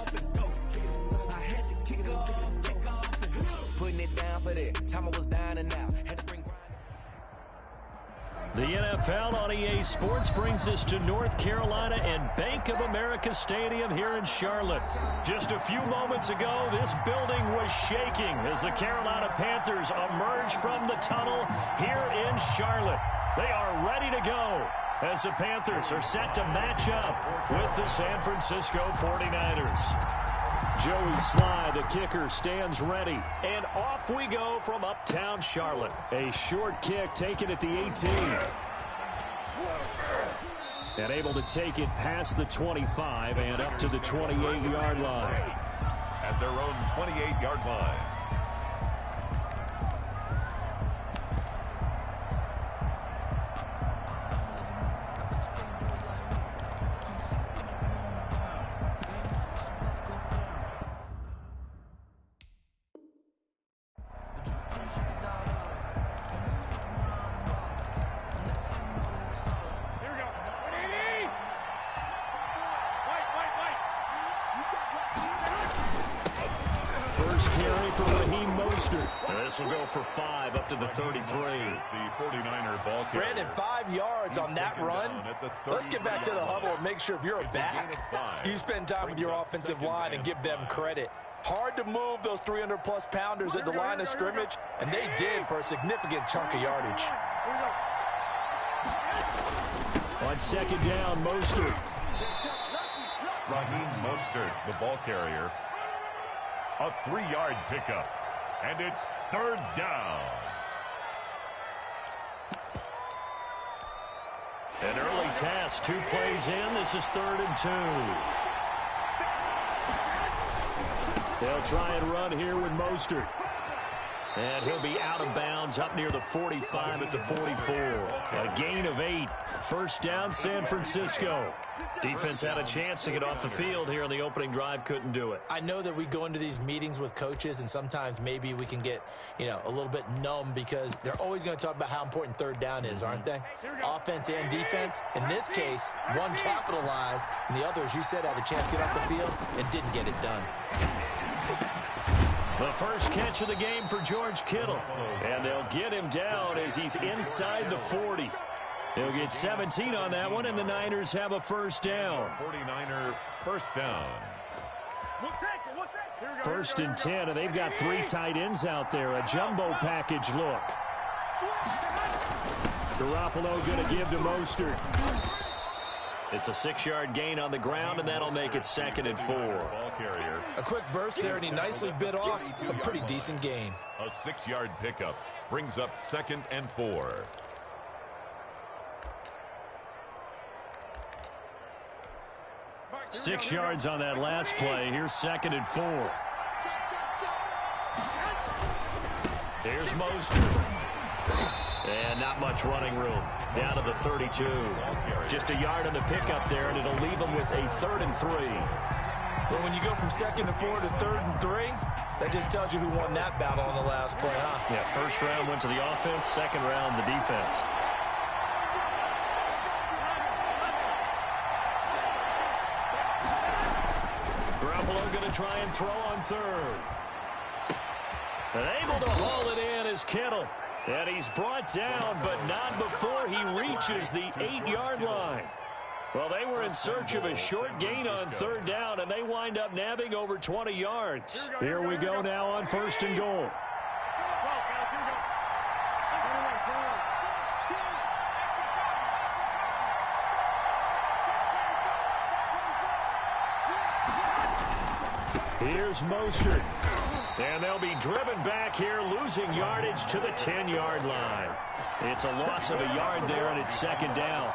I had to kick off and go, putting it down for that, time I was down and out, had to bring the NFL on EA Sports brings us to North Carolina and Bank of America Stadium here in Charlotte. Just a few moments ago, this building was shaking as the Carolina Panthers emerge from the tunnel here in Charlotte. They are ready to go as the Panthers are set to match up with the San Francisco 49ers. Joey Sly, the kicker, stands ready. And off we go from uptown Charlotte. A short kick taken at the 18. And able to take it past the 25 and up to the 28-yard line. At their own 28-yard line. carry for Raheem Mostert. This will go for 5 up to the 33. The 49er ball carrier. Brandon, 5 yards on that run. Let's get back to the huddle and make sure if you're a back, you spend time with your offensive line and give them credit. Hard to move those 300-plus pounders at the line of scrimmage, and they did for a significant chunk of yardage. On second down, Mostert. Raheem Mostert, the ball carrier. A 3-yard pickup. And it's 3rd down. An early task, 2 plays in. This is 3rd and 2. They'll try and run here with Mostert. And he'll be out of bounds up near the 45 at the 44. A gain of 8. First down, San Francisco. Defense had a chance to get off the field here on the opening drive, couldn't do it. I know that we go into these meetings with coaches, and sometimes maybe we can get, a little bit numb because they're always going to talk about how important 3rd down is, aren't they? Offense and defense. In this case, one capitalized, and the other, as you said, had a chance to get off the field and didn't get it done. The first catch of the game for George Kittle. And they'll get him down as he's inside the 40. They'll get 17 on that one, and the Niners have a first down. 49er first down. First and 10, and they've got 3 tight ends out there. A jumbo package look. Garoppolo going to give to Mostert. It's a 6-yard gain on the ground, and that'll make it 2nd and 4. Ball carrier. A quick burst there, and he nicely bit off a pretty decent gain. A 6-yard pickup brings up 2nd and 4. Six yards on that last play. Here's 2nd and 4. Here's Mostert. And not much running room. Down to the 32. Just a yard on the pickup there, and it'll leave them with a 3rd and 3. Well, when you go from 2nd and 4 to 3rd and 3, that just tells you who won that battle on the last play, huh? Yeah, first round went to the offense, second round the defense. Garoppolo going to try and throw on 3rd. And able to haul it in is Kittle. And he's brought down, but not before he reaches the 8-yard line. Well, they were in search of a short gain on 3rd down, and they wind up nabbing over 20 yards. Here we go now on 1st and goal. Here's Mostert. And they'll be driven back here, losing yardage to the 10-yard line. It's a loss of a yard there, and it's 2nd down.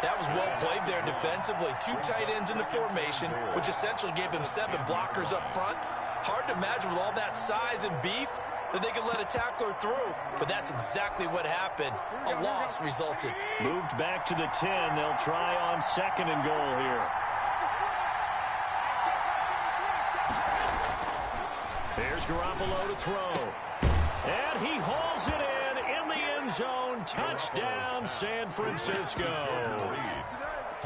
That was well played there defensively. 2 tight ends in the formation, which essentially gave him 7 blockers up front. Hard to imagine with all that size and beef that they could let a tackler through. But that's exactly what happened. A loss resulted. Moved back to the 10. They'll try on 2nd and goal here. There's Garoppolo to throw. And he hauls it in the end zone. Touchdown, San Francisco.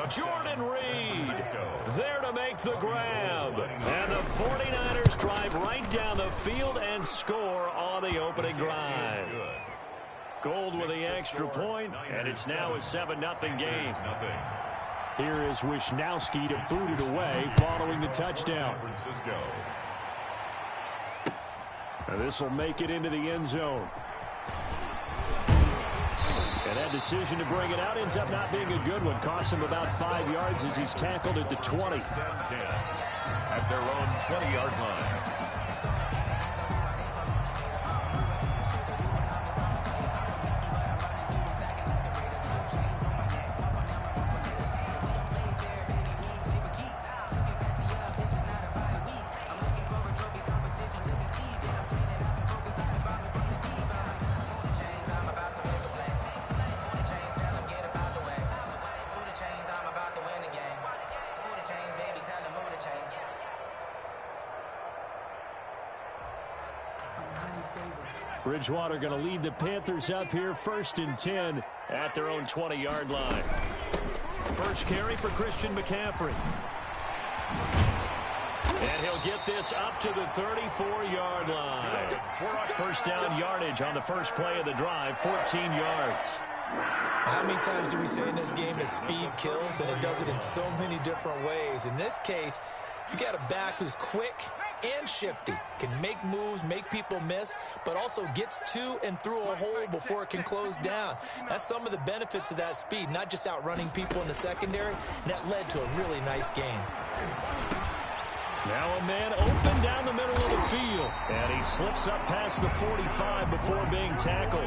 Jordan Reed there to make the grab. And the 49ers drive right down the field and score on the opening drive. Gold with the extra point, and it's now a 7-0 game. Here is Wisnowski to boot it away following the touchdown. And this will make it into the end zone. And that decision to bring it out ends up not being a good one. Costs him about 5 yards as he's tackled at the 20. At their own 20-yard line. Bridgewater going to lead the Panthers up here, 1st and 10 at their own 20-yard line. First carry for Christian McCaffrey. And he'll get this up to the 34-yard line. First down yardage on the first play of the drive, 14 yards. How many times do we say in this game that speed kills, and it does it in so many different ways? In this case, you got a back who's quick and shifty, can make moves, make people miss, but also gets to and through a hole before it can close down. That's some of the benefits of that speed, not just outrunning people in the secondary. That led to a really nice game. Now a man open down the middle of the field, and he slips up past the 45 before being tackled.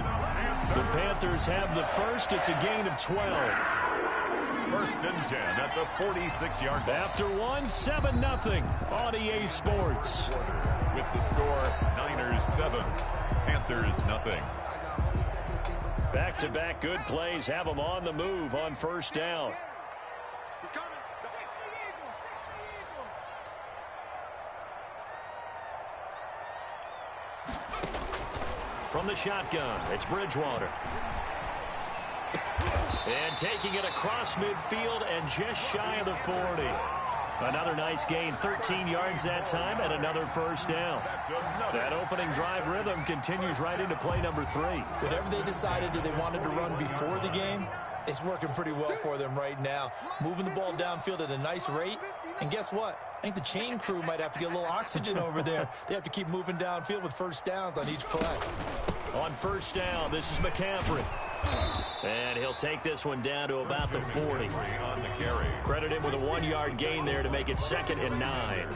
The Panthers have the first. It's a gain of 12. First and 10 at the 46-yard line. After one, 7-0 on EA Sports. With the score, Niners 7, Panthers 0. Back-to-back good plays have them on the move on first down. From the shotgun, it's Bridgewater. And taking it across midfield and just shy of the 40. Another nice gain, 13 yards that time, and another first down. That opening drive rhythm continues right into play number 3. Whatever they decided that they wanted to run before the game, it's working pretty well for them right now. Moving the ball downfield at a nice rate. And guess what? I think the chain crew might have to get a little oxygen over there. They have to keep moving downfield with first downs on each play. On first down, this is McCaffrey. And he'll take this one down to about the 40. On the carry. Credit him with a 1-yard gain there to make it 2nd and 9.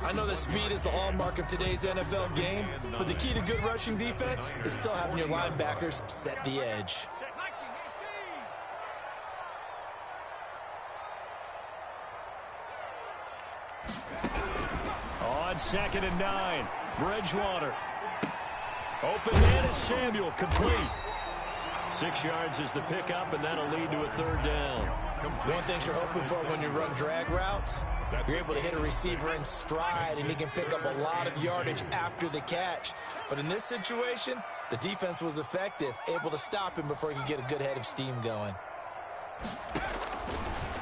I know that speed is the hallmark of today's NFL game, but the key to good rushing defense is still having your linebackers set the edge. On 2nd and 9, Bridgewater. Open man is Samuel, complete. 6 yards is the pickup, and that'll lead to a 3rd down. One thing you're hoping for when you run drag routes, you're able to hit a receiver in stride, and he can pick up a lot of yardage after the catch. But in this situation, the defense was effective, able to stop him before he could get a good head of steam going.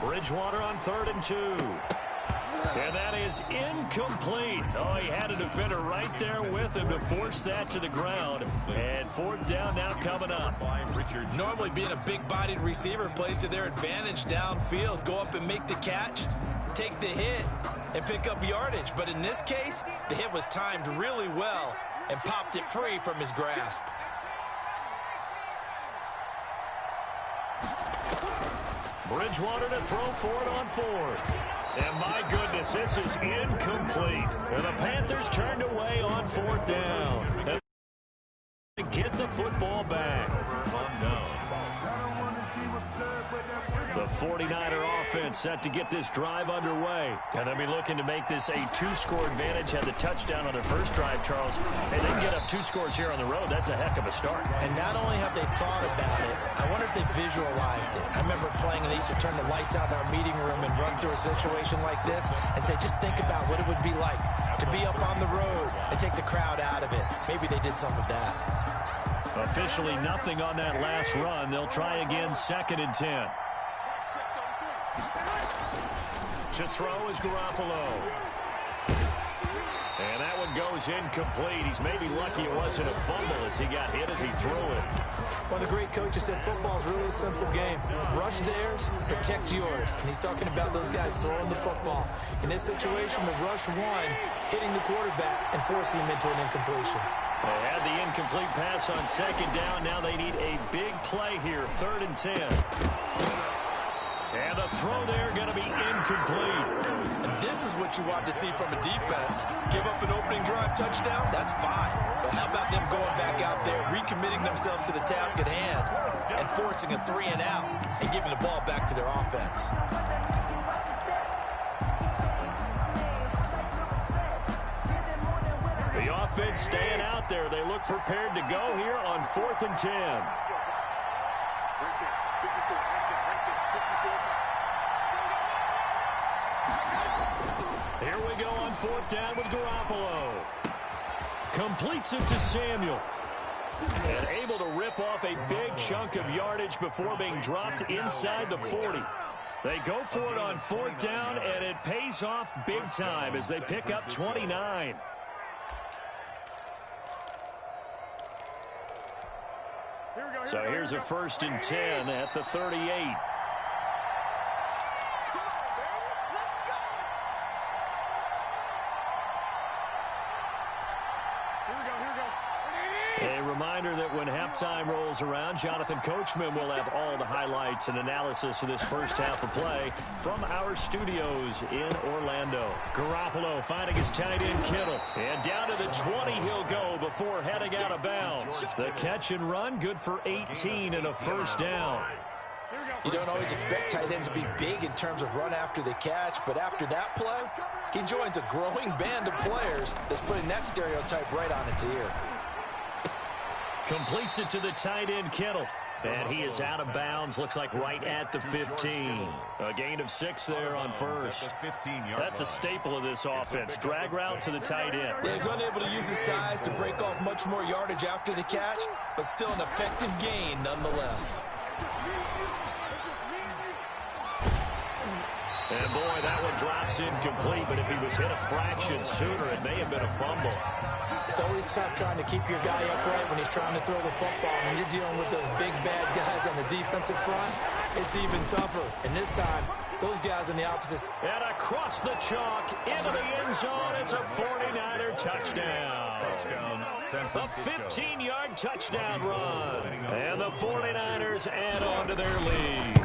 Bridgewater on 3rd and 2. And that is incomplete. Oh, he had a defender right there with him to force that to the ground. And 4th down now coming up. Normally being a big-bodied receiver plays to their advantage downfield. Go up and make the catch, take the hit, and pick up yardage. But in this case, the hit was timed really well and popped it free from his grasp. Bridgewater to throw for it on 4th. And my goodness, this is incomplete. And the Panthers turned away on 4th down. And get the football back. On down. The 49er offense set to get this drive underway. And they'll be looking to make this a 2-score advantage. Had the touchdown on their first drive, Charles. Hey, they can get up 2 scores here on the road. That's a heck of a start. And not only have they thought about it, I wonder if they visualized it. I remember playing, and they used to turn the lights out in our meeting room and run through a situation like this and say, just think about what it would be like to be up on the road and take the crowd out of it. Maybe they did some of that. Officially nothing on that last run. They'll try again, 2nd and 10. To throw is Garoppolo. And that one goes incomplete. He's maybe lucky it wasn't a fumble as he got hit as he threw it. One of the great coaches said football is really a simple game. Rush theirs, protect yours. And he's talking about those guys throwing the football. In this situation, the rush won, hitting the quarterback and forcing him into an incompletion. They had the incomplete pass on 2nd down. Now they need a big play here, 3rd and 10. And the throw there going to be incomplete. And this is what you want to see from a defense. Give up an opening drive touchdown, that's fine. But how about them going back out there, recommitting themselves to the task at hand, and forcing a 3-and-out and giving the ball back to their offense. The offense staying out there. They look prepared to go here on 4th and 10. Here we go on 4th down with Garoppolo. Completes it to Samuel. And able to rip off a big chunk of yardage before being dropped inside the 40. They go for it on 4th down, and it pays off big time as they pick up 29. So here's a 1st and 10 at the 38. A reminder that when halftime rolls around, Jonathan Coachman will have all the highlights and analysis of this first half of play from our studios in Orlando. Garoppolo finding his tight end Kittle. And down to the 20 he'll go before heading out of bounds. The catch and run good for 18 and a 1st down. You don't always expect tight ends to be big in terms of run after the catch, but after that play, he joins a growing band of players that's putting that stereotype right on its ear. Completes it to the tight end Kittle. And he is out of bounds, looks like right at the 15. A gain of 6 there on 1st. That's a staple of this offense. Drag route to the tight end. Yeah, he's unable to use his size to break off much more yardage after the catch, but still an effective gain nonetheless. And boy, that one drops incomplete, but if he was hit a fraction sooner, it may have been a fumble. It's always tough trying to keep your guy upright when he's trying to throw the football. When you're dealing with those big, bad guys on the defensive front, it's even tougher. And this time, those guys on the opposite. And across the chalk, into the end zone, it's a 49er touchdown. A 15-yard touchdown run. And the 49ers add on to their lead.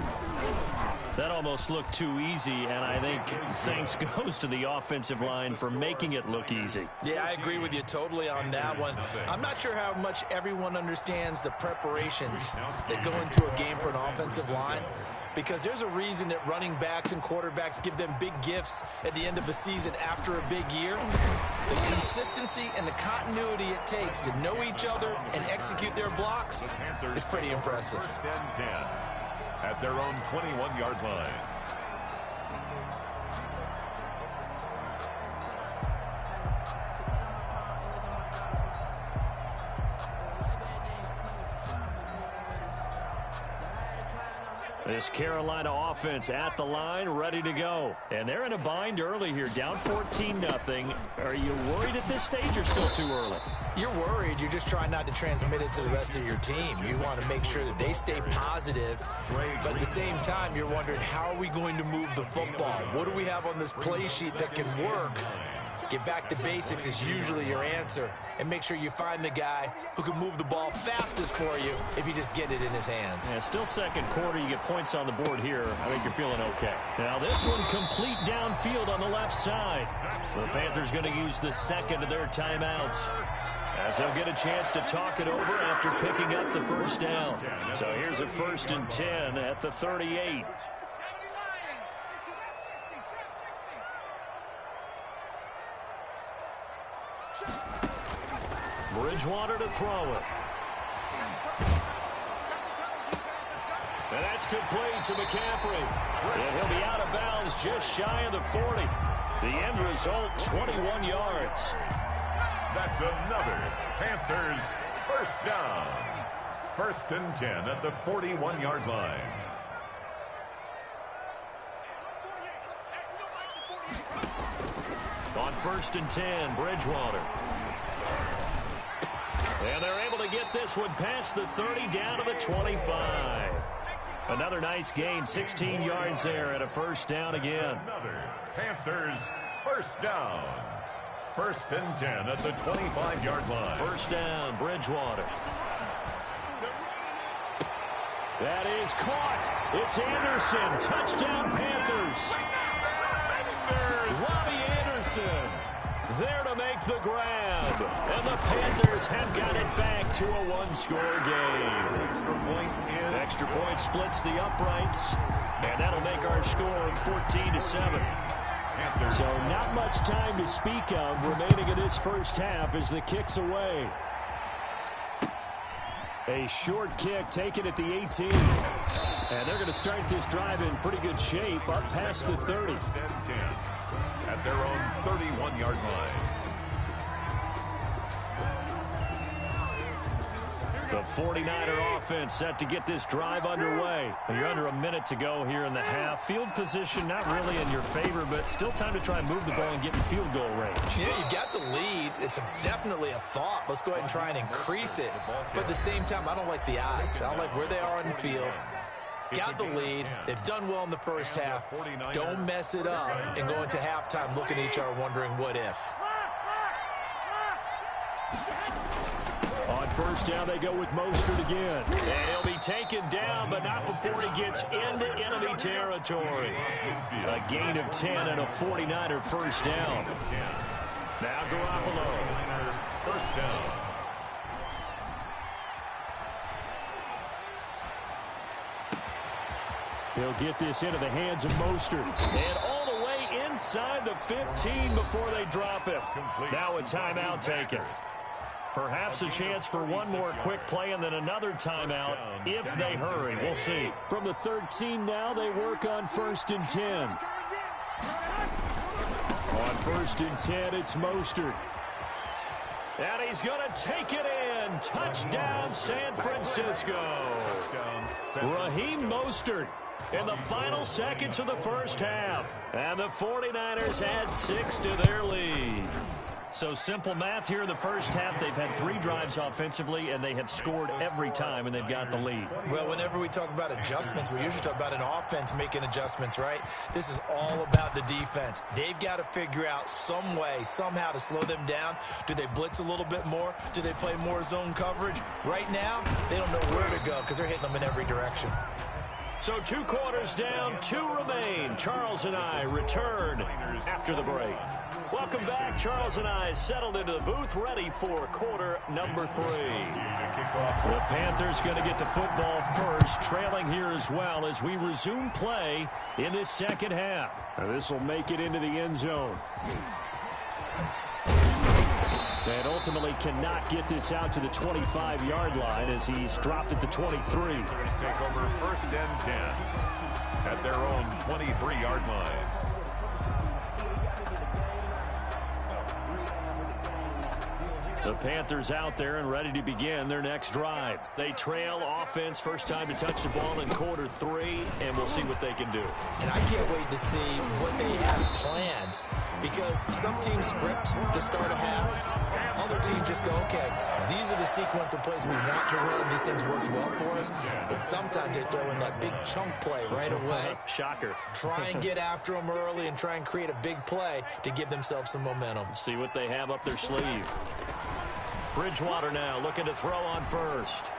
That almost looked too easy, and I think thanks goes to the offensive line for making it look easy. Yeah, I agree with you totally on that one. I'm not sure how much everyone understands the preparations that go into a game for an offensive line, because there's a reason that running backs and quarterbacks give them big gifts at the end of the season after a big year. The consistency and the continuity it takes to know each other and execute their blocks is pretty impressive. 1st and 10. At their own 21-yard line. This Carolina offense at the line, ready to go. And they're in a bind early here, down 14-0. Are you worried at this stage or still too early? You're worried. You're just trying not to transmit it to the rest of your team. You want to make sure that they stay positive. But at the same time, you're wondering, how are we going to move the football? What do we have on this play sheet that can work? Get back to basics is usually your answer. And make sure you find the guy who can move the ball fastest for you if you just get it in his hands. Yeah, still second quarter. You get points on the board here. I think you're feeling okay. Now this one complete downfield on the left side. So the Panthers going to use the second of their timeouts, as they'll get a chance to talk it over after picking up the 1st down. So here's a 1st and 10 at the 38. Bridgewater to throw it. And that's complete to McCaffrey. And he'll be out of bounds just shy of the 40. The end result, 21 yards. That's another Panthers 1st down. 1st and 10 at the 41-yard line. On 1st and 10, Bridgewater. And they're able to get this one past the 30 down to the 25. Another nice gain, 16 yards there and a 1st down again. Another Panthers 1st down. 1st and 10 at the 25-yard line. 1st down, Bridgewater. That is caught. It's Anderson. Touchdown, Panthers. Robbie Anderson there to make the grab. And the Panthers have got it back to a one-score game. Extra point splits the uprights. And that'll make our score 14-7. So not much time to speak of remaining in this first half as the kick's away. A short kick taken at the 18. And they're going to start this drive in pretty good shape up past the 30. 10 at their own 31-yard line. The 49er offense set to get this drive underway. You're under a minute to go here in the half. Field position not really in your favor, but still time to try and move the ball and get in field goal range. Yeah, you got the lead. It's definitely a thought. Let's go ahead and try and increase it. But at the same time, I don't like the odds. I don't like where they are on the field. Got the lead. They've done well in the first half. Don't mess it up and go into halftime looking at each other wondering what if. On first down, they go with Mostert again. And he'll be taken down, but not before he gets into enemy territory. A gain of 10 and a 49er first down. Now Garoppolo. First down. He'll get this into the hands of Mostert. And all the way inside the 15 before they drop him. Now a timeout taken. Perhaps a chance for one more quick play and then another timeout if they hurry. We'll see. From the 13 now, they work on first and 10. On first and 10, it's Mostert. And he's going to take it in. Touchdown, San Francisco. Raheem Mostert in the final seconds of the first half. And the 49ers add 6 to their lead. So simple math here in the first half. They've had 3 drives offensively, and they have scored every time, and they've got the lead. Well, whenever we talk about adjustments, we usually talk about an offense making adjustments, right? This is all about the defense. They've got to figure out some way, somehow to slow them down. Do they blitz a little bit more? Do they play more zone coverage? Right now, they don't know where to go because they're hitting them in every direction. So 2 quarters down, 2 remain. Charles and I return after the break. Welcome back. Charles and I settled into the booth, ready for quarter number 3. The Panthers going to get the football first, trailing here as well as we resume play in this second half. Now this will make it into the end zone. And ultimately cannot get this out to the 25-yard line as he's dropped at the 23. Take over first and 10 at their own 23-yard line. The Panthers out there and ready to begin their next drive. They trail offense, first time to touch the ball in quarter 3, and we'll see what they can do. And I can't wait to see what they have planned, because some teams script to start a half. Other teams just go, okay, these are the sequence of plays we want to run. These things worked well for us. And sometimes they throw in that big chunk play right away. Shocker. Try and get after them early and try and create a big play to give themselves some momentum. See what they have up their sleeve. Bridgewater now looking to throw on first.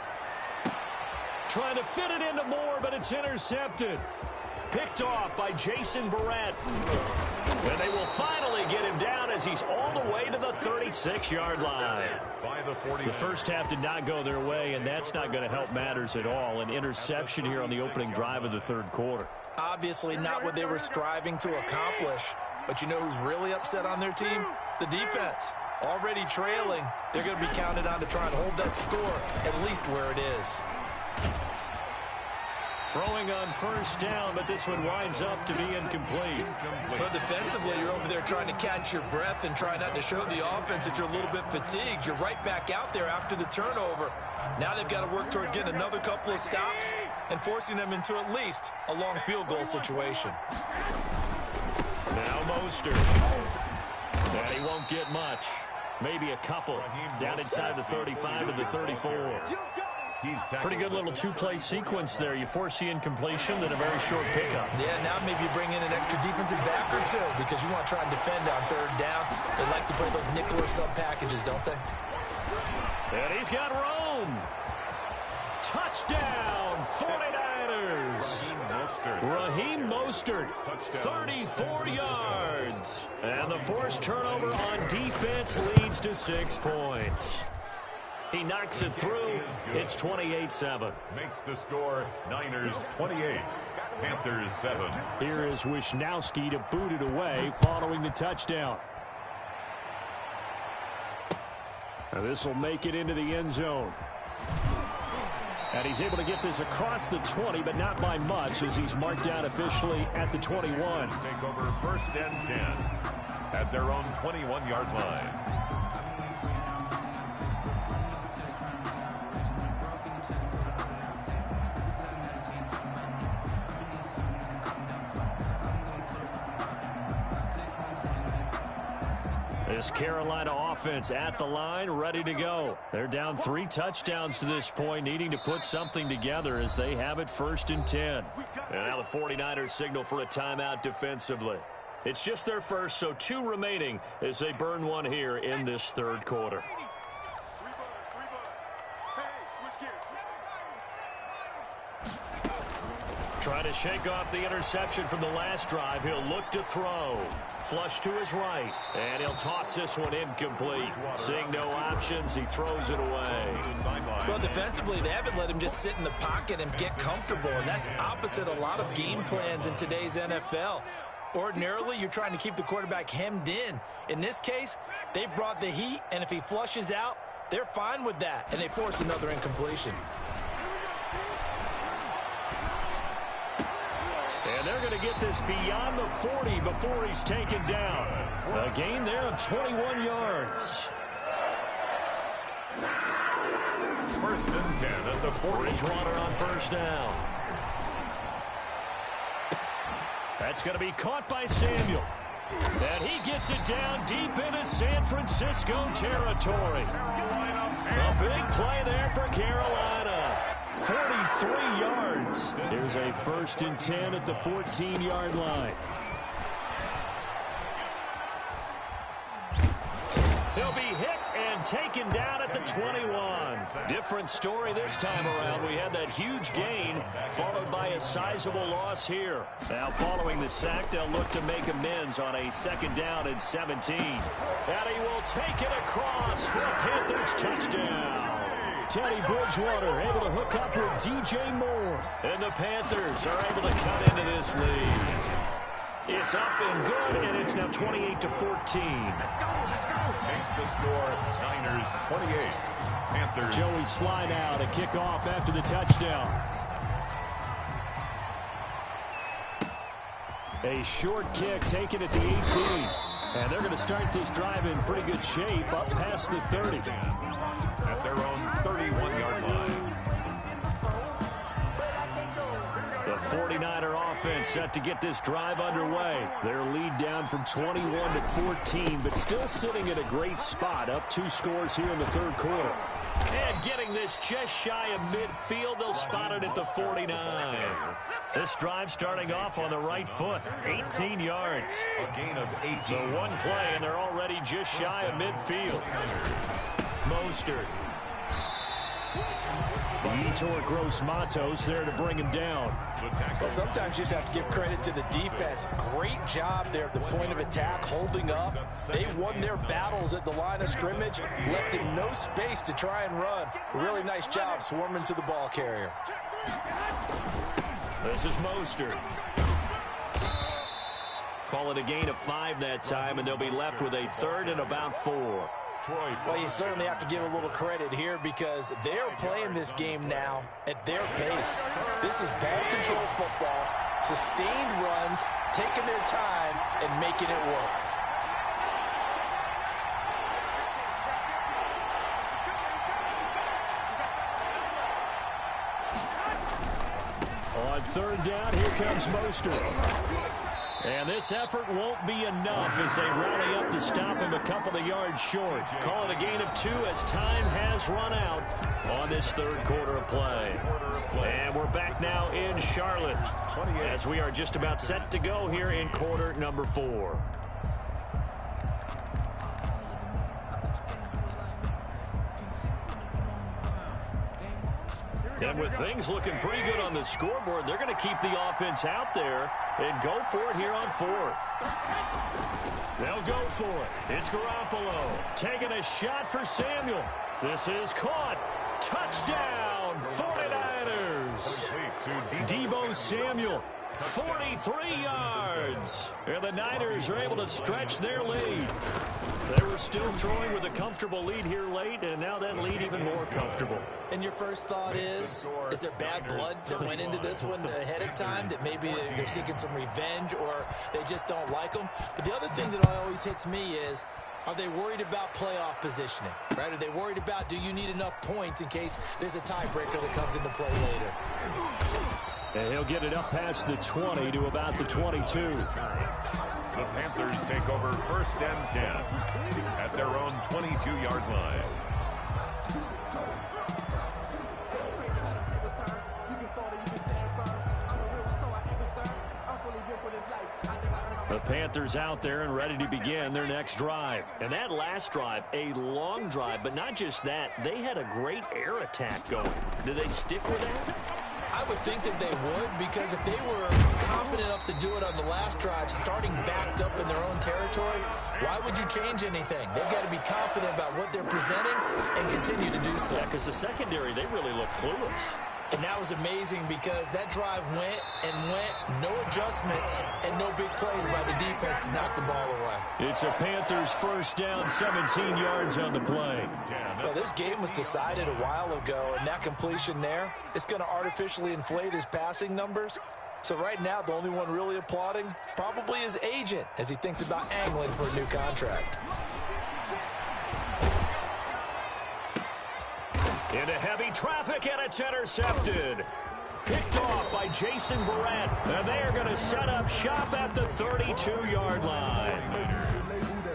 Trying to fit it into Moore, but it's intercepted. Picked off by Jason Verrett. And they will finally get him down as he's all the way to the 36-yard line. The first half did not go their way, and that's not going to help matters at all. An interception here on the opening drive of the third quarter. Obviously not what they were striving to accomplish. But you know who's really upset on their team? The defense. Already trailing, they're going to be counted on to try and hold that score at least where it is. Throwing on first down, but this one winds up to be incomplete. But defensively, you're over there trying to catch your breath and try not to show the offense that you're a little bit fatigued. You're right back out there after the turnover. Now they've got to work towards getting another couple of stops and forcing them into at least a long field goal situation. Now Mostert. And he won't get much. Maybe a couple. Down inside the 35 to the 34. Pretty good little 2-play sequence there. You force the incompletion, then a very short pickup. Yeah, now maybe you bring in an extra defensive back or two because you want to try and defend on third down. They like to play those nickel or sub packages, don't they? And he's got Rome. Touchdown, 49ers. Raheem Mostert, 34 yards. And the forced turnover on defense leads to 6 points. He knocks it through. It's 28-7. Makes the score Niners 28, Panthers 7. Here is Wisnowski to boot it away following the touchdown. Now this will make it into the end zone. And he's able to get this across the 20, but not by much as he's marked down officially at the 21. Take over first and 10 at their own 21-yard line. This Carolina offense at the line, ready to go. They're down 3 touchdowns to this point, needing to put something together as they have it 1st and 10. And now the 49ers signal for a timeout defensively. It's just their first, so 2 remaining as they burn one here in this 3rd quarter. Trying to shake off the interception from the last drive. He'll look to throw. Flush to his right. And he'll toss this one incomplete. Seeing no options, he throws it away. Well, defensively, they haven't let him just sit in the pocket and get comfortable. And that's opposite a lot of game plans in today's NFL. Ordinarily, you're trying to keep the quarterback hemmed in. In this case, they've brought the heat, and if he flushes out, they're fine with that. And they force another incompletion. And they're going to get this beyond the 40 before he's taken down. A gain there of 21 yards. 1st and 10 at the 40. Bridgewater on 1st down. That's going to be caught by Samuel. And he gets it down deep into San Francisco territory. A big play there for Carolina. 43 yards. Here's a 1st and 10 at the 14-yard line. He'll be hit and taken down at the 21. Different story this time around. We had that huge gain followed by a sizable loss here. Now following the sack, they'll look to make amends on a 2nd down and 17. And he will take it across for a Panthers touchdown. Teddy Bridgewater able to hook up with DJ Moore. And the Panthers are able to cut into this lead. It's up and good, and it's now 28-14. Makes the score Niners 28. Panthers. Joey slide out, a kickoff after the touchdown. A short kick taken at the 18. And they're going to start this drive in pretty good shape up past the 30. At their own 31-yard line. The 49er offense set to get this drive underway. Their lead down from 21-14, but still sitting at a great spot. Up 2 scores here in the 3rd quarter. And getting this just shy of midfield. They'll spot it at the 49. This drive starting off on the right foot. 18 yards. A gain of 18. So 1 play, and they're already just shy of midfield. Mostert. Yetur Gross-Matos there to bring him down. Well, sometimes you just have to give credit to the defense. Great job there at the point of attack, holding up. They won their battles at the line of scrimmage, left him no space to try and run. Really nice job swarming to the ball carrier. This is Mostert. Call it a gain of 5 that time, and they'll be left with a 3rd and about 4. Well, you certainly have to give a little credit here because they're playing this game now at their pace. This is ball control football, sustained runs, taking their time, and making it work. On 3rd down, here comes Mostert. And this effort won't be enough as they rally up to stop him a couple of yards short. Call it a gain of 2 as time has run out on this 3rd quarter of play. And we're back now in Charlotte as we are just about set to go here in quarter number 4. And with things looking pretty good on the scoreboard, they're going to keep the offense out there and go for it here on 4th. They'll go for it. It's Garoppolo taking a shot for Samuel. This is caught. Touchdown, 49ers. Deebo Samuel, 43 yards. And the Niners are able to stretch their lead. They were still throwing with a comfortable lead here late, and now that lead even more comfortable. And your first thought is there bad blood that went into this one ahead of time, that maybe they're seeking some revenge or they just don't like them? But the other thing that always hits me is, are they worried about playoff positioning, right? Are they worried about, do you need enough points in case there's a tiebreaker that comes into play later? And he'll get it up past the 20 to about the 22. The Panthers take over 1st and 10 at their own 22-yard line. The Panthers out there and ready to begin their next drive. And that last drive, a long drive, but not just that. They had a great air attack going. Do they stick with that? I would think that they would, because if they were confident enough to do it on the last drive, starting backed up in their own territory, why would you change anything? They've got to be confident about what they're presenting and continue to do so. Yeah, because the secondary, they really look clueless. And that was amazing because that drive went and went, no adjustments, and no big plays by the defense to knock the ball away. It's a Panthers 1st down, 17 yards on the play. Well, this game was decided a while ago, and that completion there, it's going to artificially inflate his passing numbers. So right now, the only one really applauding probably his agent as he thinks about angling for a new contract. Into heavy traffic, and it's intercepted. Picked off by Jason Verrett. And they are going to set up shop at the 32-yard line.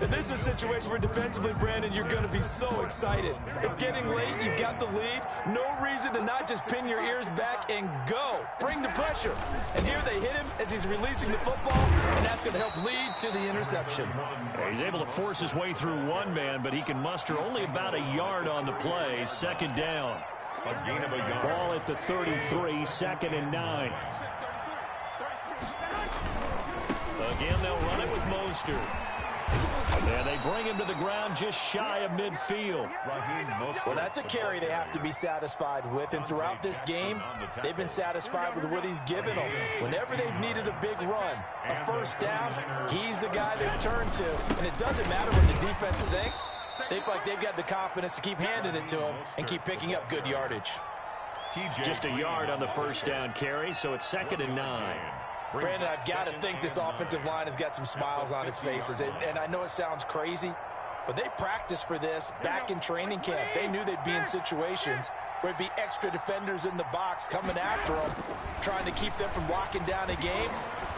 And this is a situation where defensively, Brandon, you're going to be so excited. It's getting late. You've got the lead. No reason to not just pin your ears back and go. Bring the pressure. And here they hit him as he's releasing the football, and that's going to help lead to the interception. He's able to force his way through one man, but he can muster only about a yard on the play. 2nd down. A gain of a yard. Ball at the 33, 2nd and 9. Again, they'll run it with Mostert. And they bring him to the ground just shy of midfield. Well, that's a carry they have to be satisfied with. And throughout this game, they've been satisfied with what he's given them. Whenever they've needed a big run, a 1st down, he's the guy they've turned to. And it doesn't matter what the defense thinks. They feel like they've got the confidence to keep handing it to him and keep picking up good yardage. Just a yard on the 1st down carry, so it's 2nd and 9. Brandon, I've got to think this offensive line has got some smiles on its faces. And I know it sounds crazy, but they practiced for this back in training camp. They knew they'd be in situations where it'd be extra defenders in the box coming after them, trying to keep them from locking down a game.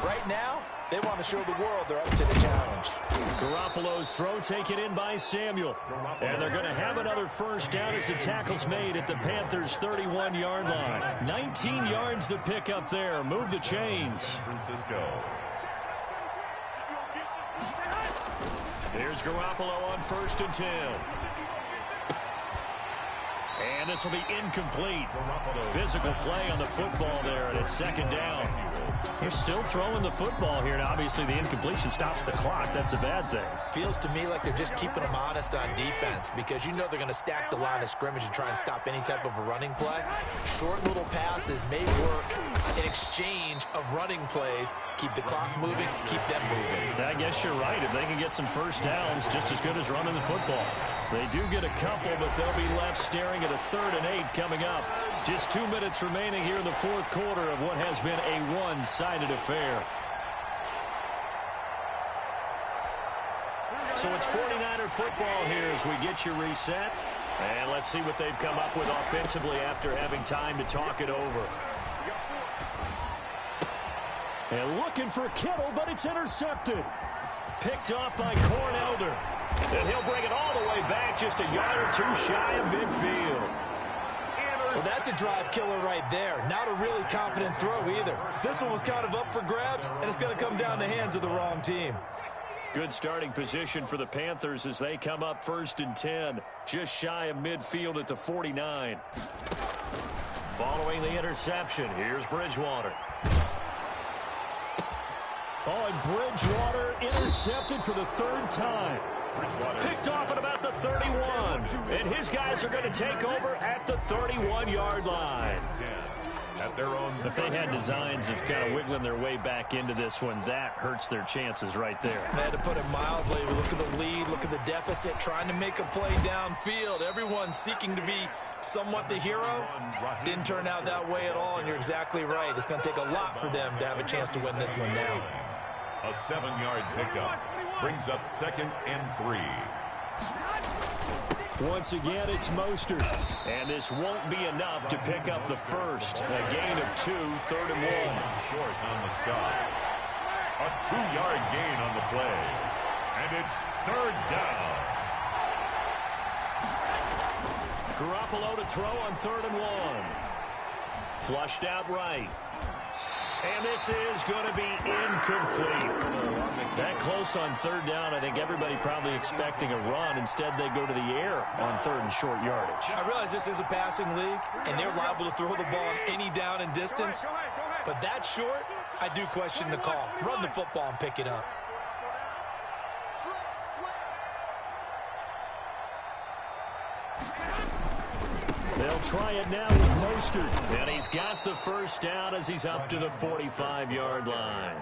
Right now, they want to show the world they're up to the challenge. Garoppolo's throw taken in by Samuel. And they're going to have another 1st down as the tackle's made at the Panthers' 31-yard line. 19 yards to pick up there. Move the chains. Here's Garoppolo on 1st and 10. And this will be incomplete. Physical play on the football there, and it's 2nd down. They're still throwing the football here, and obviously the incompletion stops the clock. That's a bad thing. Feels to me like they're just keeping them honest on defense because you know they're going to stack the line of scrimmage and try and stop any type of a running play. Short little passes may work in exchange of running plays. Keep the clock moving, keep them moving. I guess you're right. If they can get some 1st downs, just as good as running the football. They do get a couple, but they'll be left staring at a 3rd and 8 coming up. Just 2 minutes remaining here in the 4th quarter of what has been a one-sided affair. So it's 49er football here as we get you reset. And let's see what they've come up with offensively after having time to talk it over. And looking for Kittle, but it's intercepted. Picked off by Cornelder. And he'll bring it all the way back just a yard or 2 shy of midfield. Well, that's a drive killer right there. Not a really confident throw either. This one was kind of up for grabs, and it's going to come down the hands of the wrong team. Good starting position for the Panthers as they come up 1st and 10. Just shy of midfield at the 49. Following the interception, here's Bridgewater. Oh, and Bridgewater intercepted for the 3rd time. Picked off at about the 31. And his guys are going to take over at the 31-yard line. At their own. If they had designs of kind of wiggling their way back into this one, that hurts their chances right there. They had to put it mildly. Look at the lead, look at the deficit, trying to make a play downfield. Everyone seeking to be somewhat the hero. Didn't turn out that way at all, and you're exactly right. It's going to take a lot for them to have a chance to win this one now. A 7-yard pickup brings up 2nd and 3. Once again, it's Mostert. And this won't be enough to pick up the 1st. A gain of 2, 3rd and 1. Short on the stop. A 2-yard gain on the play. And it's third down. Garoppolo to throw on 3rd and 1. Flushed out right. And this is going to be incomplete. That close on 3rd down, I think everybody probably expecting a run. Instead, they go to the air on 3rd and short yardage. I realize this is a passing league, and they're liable to throw the ball on any down and distance. But that short, I do question the call. Run the football and pick it up. They'll try it now with Mostert. And he's got the first down as he's up to the 45-yard line.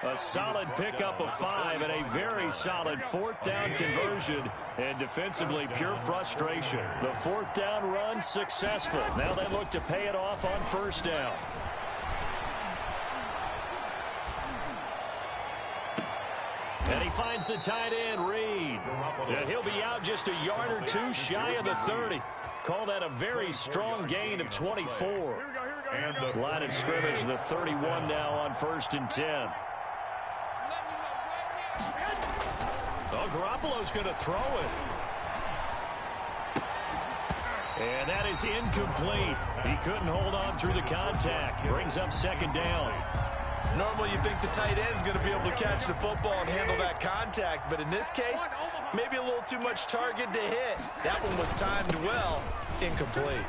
A solid pickup of 5 and a very solid 4th down conversion. And defensively, pure frustration. The 4th down run successful. Now they look to pay it off on 1st down. And he finds the tight end, Reed. And he'll be out just a yard or 2 shy of the 30. Call that a very strong gain of 24. And the line of scrimmage, the 31 now on 1st and 10. Oh, Garoppolo's going to throw it. And that is incomplete. He couldn't hold on through the contact. Brings up 2nd down. Normally you think the tight end's going to be able to catch the football and handle that contact, but in this case, maybe a little too much target to hit. That one was timed well. Incomplete.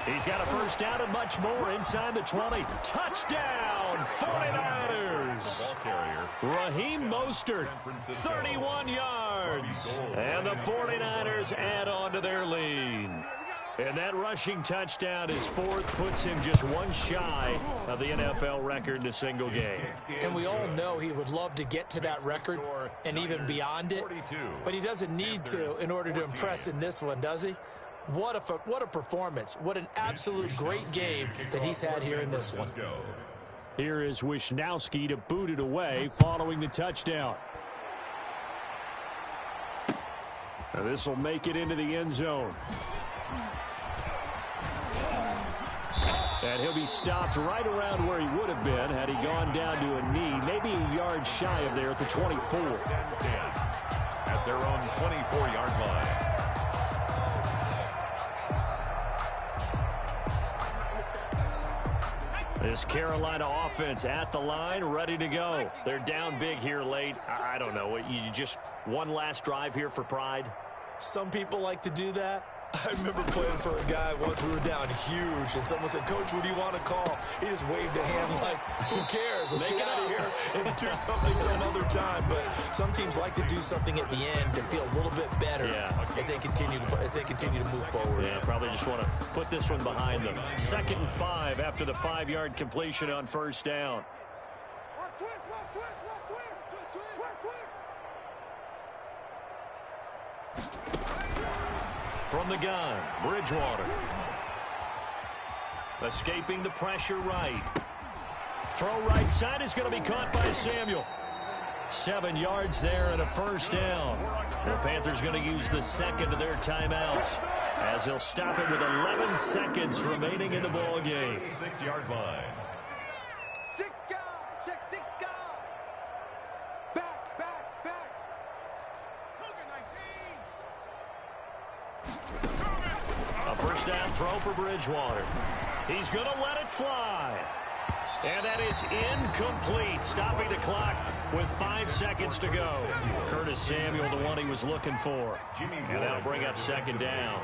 He's got a first down and much more inside the 20. Touchdown, 49ers. Raheem Mostert, 31 yards. And the 49ers add on to their lead. And that rushing touchdown is 4th, puts him just 1 shy of the NFL record in a single game. And we all know he would love to get to that record and even beyond it, but he doesn't need to in order to impress in this one, does he? What a performance. What an absolute great game that he's had here in this one. Here is Wisnowski to boot it away following the touchdown. Now this will make it into the end zone. And he'll be stopped right around where he would have been had he gone down to a knee, maybe a yard shy of there at the 24. At their own 24-yard line. This Carolina offense at the line, ready to go. They're down big here late. I don't know. You just one last drive here for pride? Some people like to do that. I remember playing for a guy once. We were down huge, and someone said, "Coach, what do you want to call?" He just waved a hand like, who cares? Let's get out of here and do something some other time. But some teams like to do something at the end to feel a little bit better as they continue to move forward. Yeah, probably just want to put this one behind them. 2nd and 5 after the 5-yard completion on 1st down. From the gun, Bridgewater. Escaping the pressure right. Throw right side is going to be caught by Samuel. 7 yards there and a first down. The Panthers going to use the 2nd of their timeouts as they'll stop it with 11 seconds remaining in the ball game. 6-yard line. 6 guard, check 6 guard. Back, back, back. Cougar 19. A first down throw for Bridgewater. He's going to let it fly. And that is incomplete, stopping the clock with 5 seconds to go. Curtis Samuel, the one he was looking for. And that'll bring up 2nd down.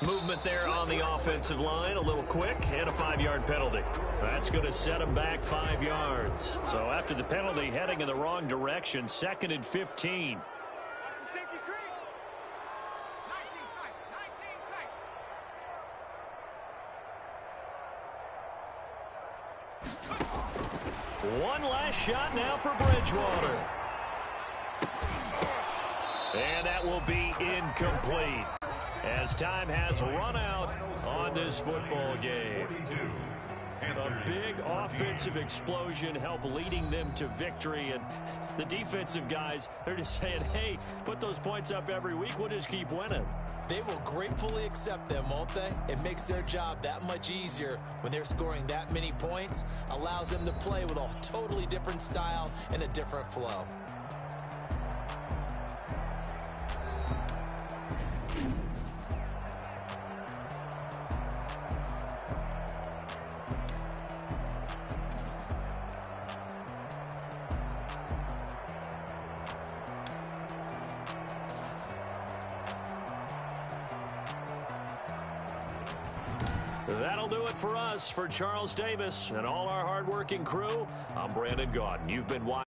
Movement there on the offensive line, a little quick, and a 5-yard penalty. That's going to set him back 5 yards. So after the penalty, heading in the wrong direction, 2nd and 15. One last shot now for Bridgewater. And that will be incomplete as time has run out on this football game. A big offensive explosion helped leading them to victory. And the defensive guys, they're just saying, hey, put those points up every week. We'll just keep winning. They will gratefully accept them, won't they? It makes their job that much easier when they're scoring that many points. Allows them to play with a totally different style and a different flow. That'll do it for us. For Charles Davis and all our hardworking crew, I'm Brandon Gaudin. You've been watching.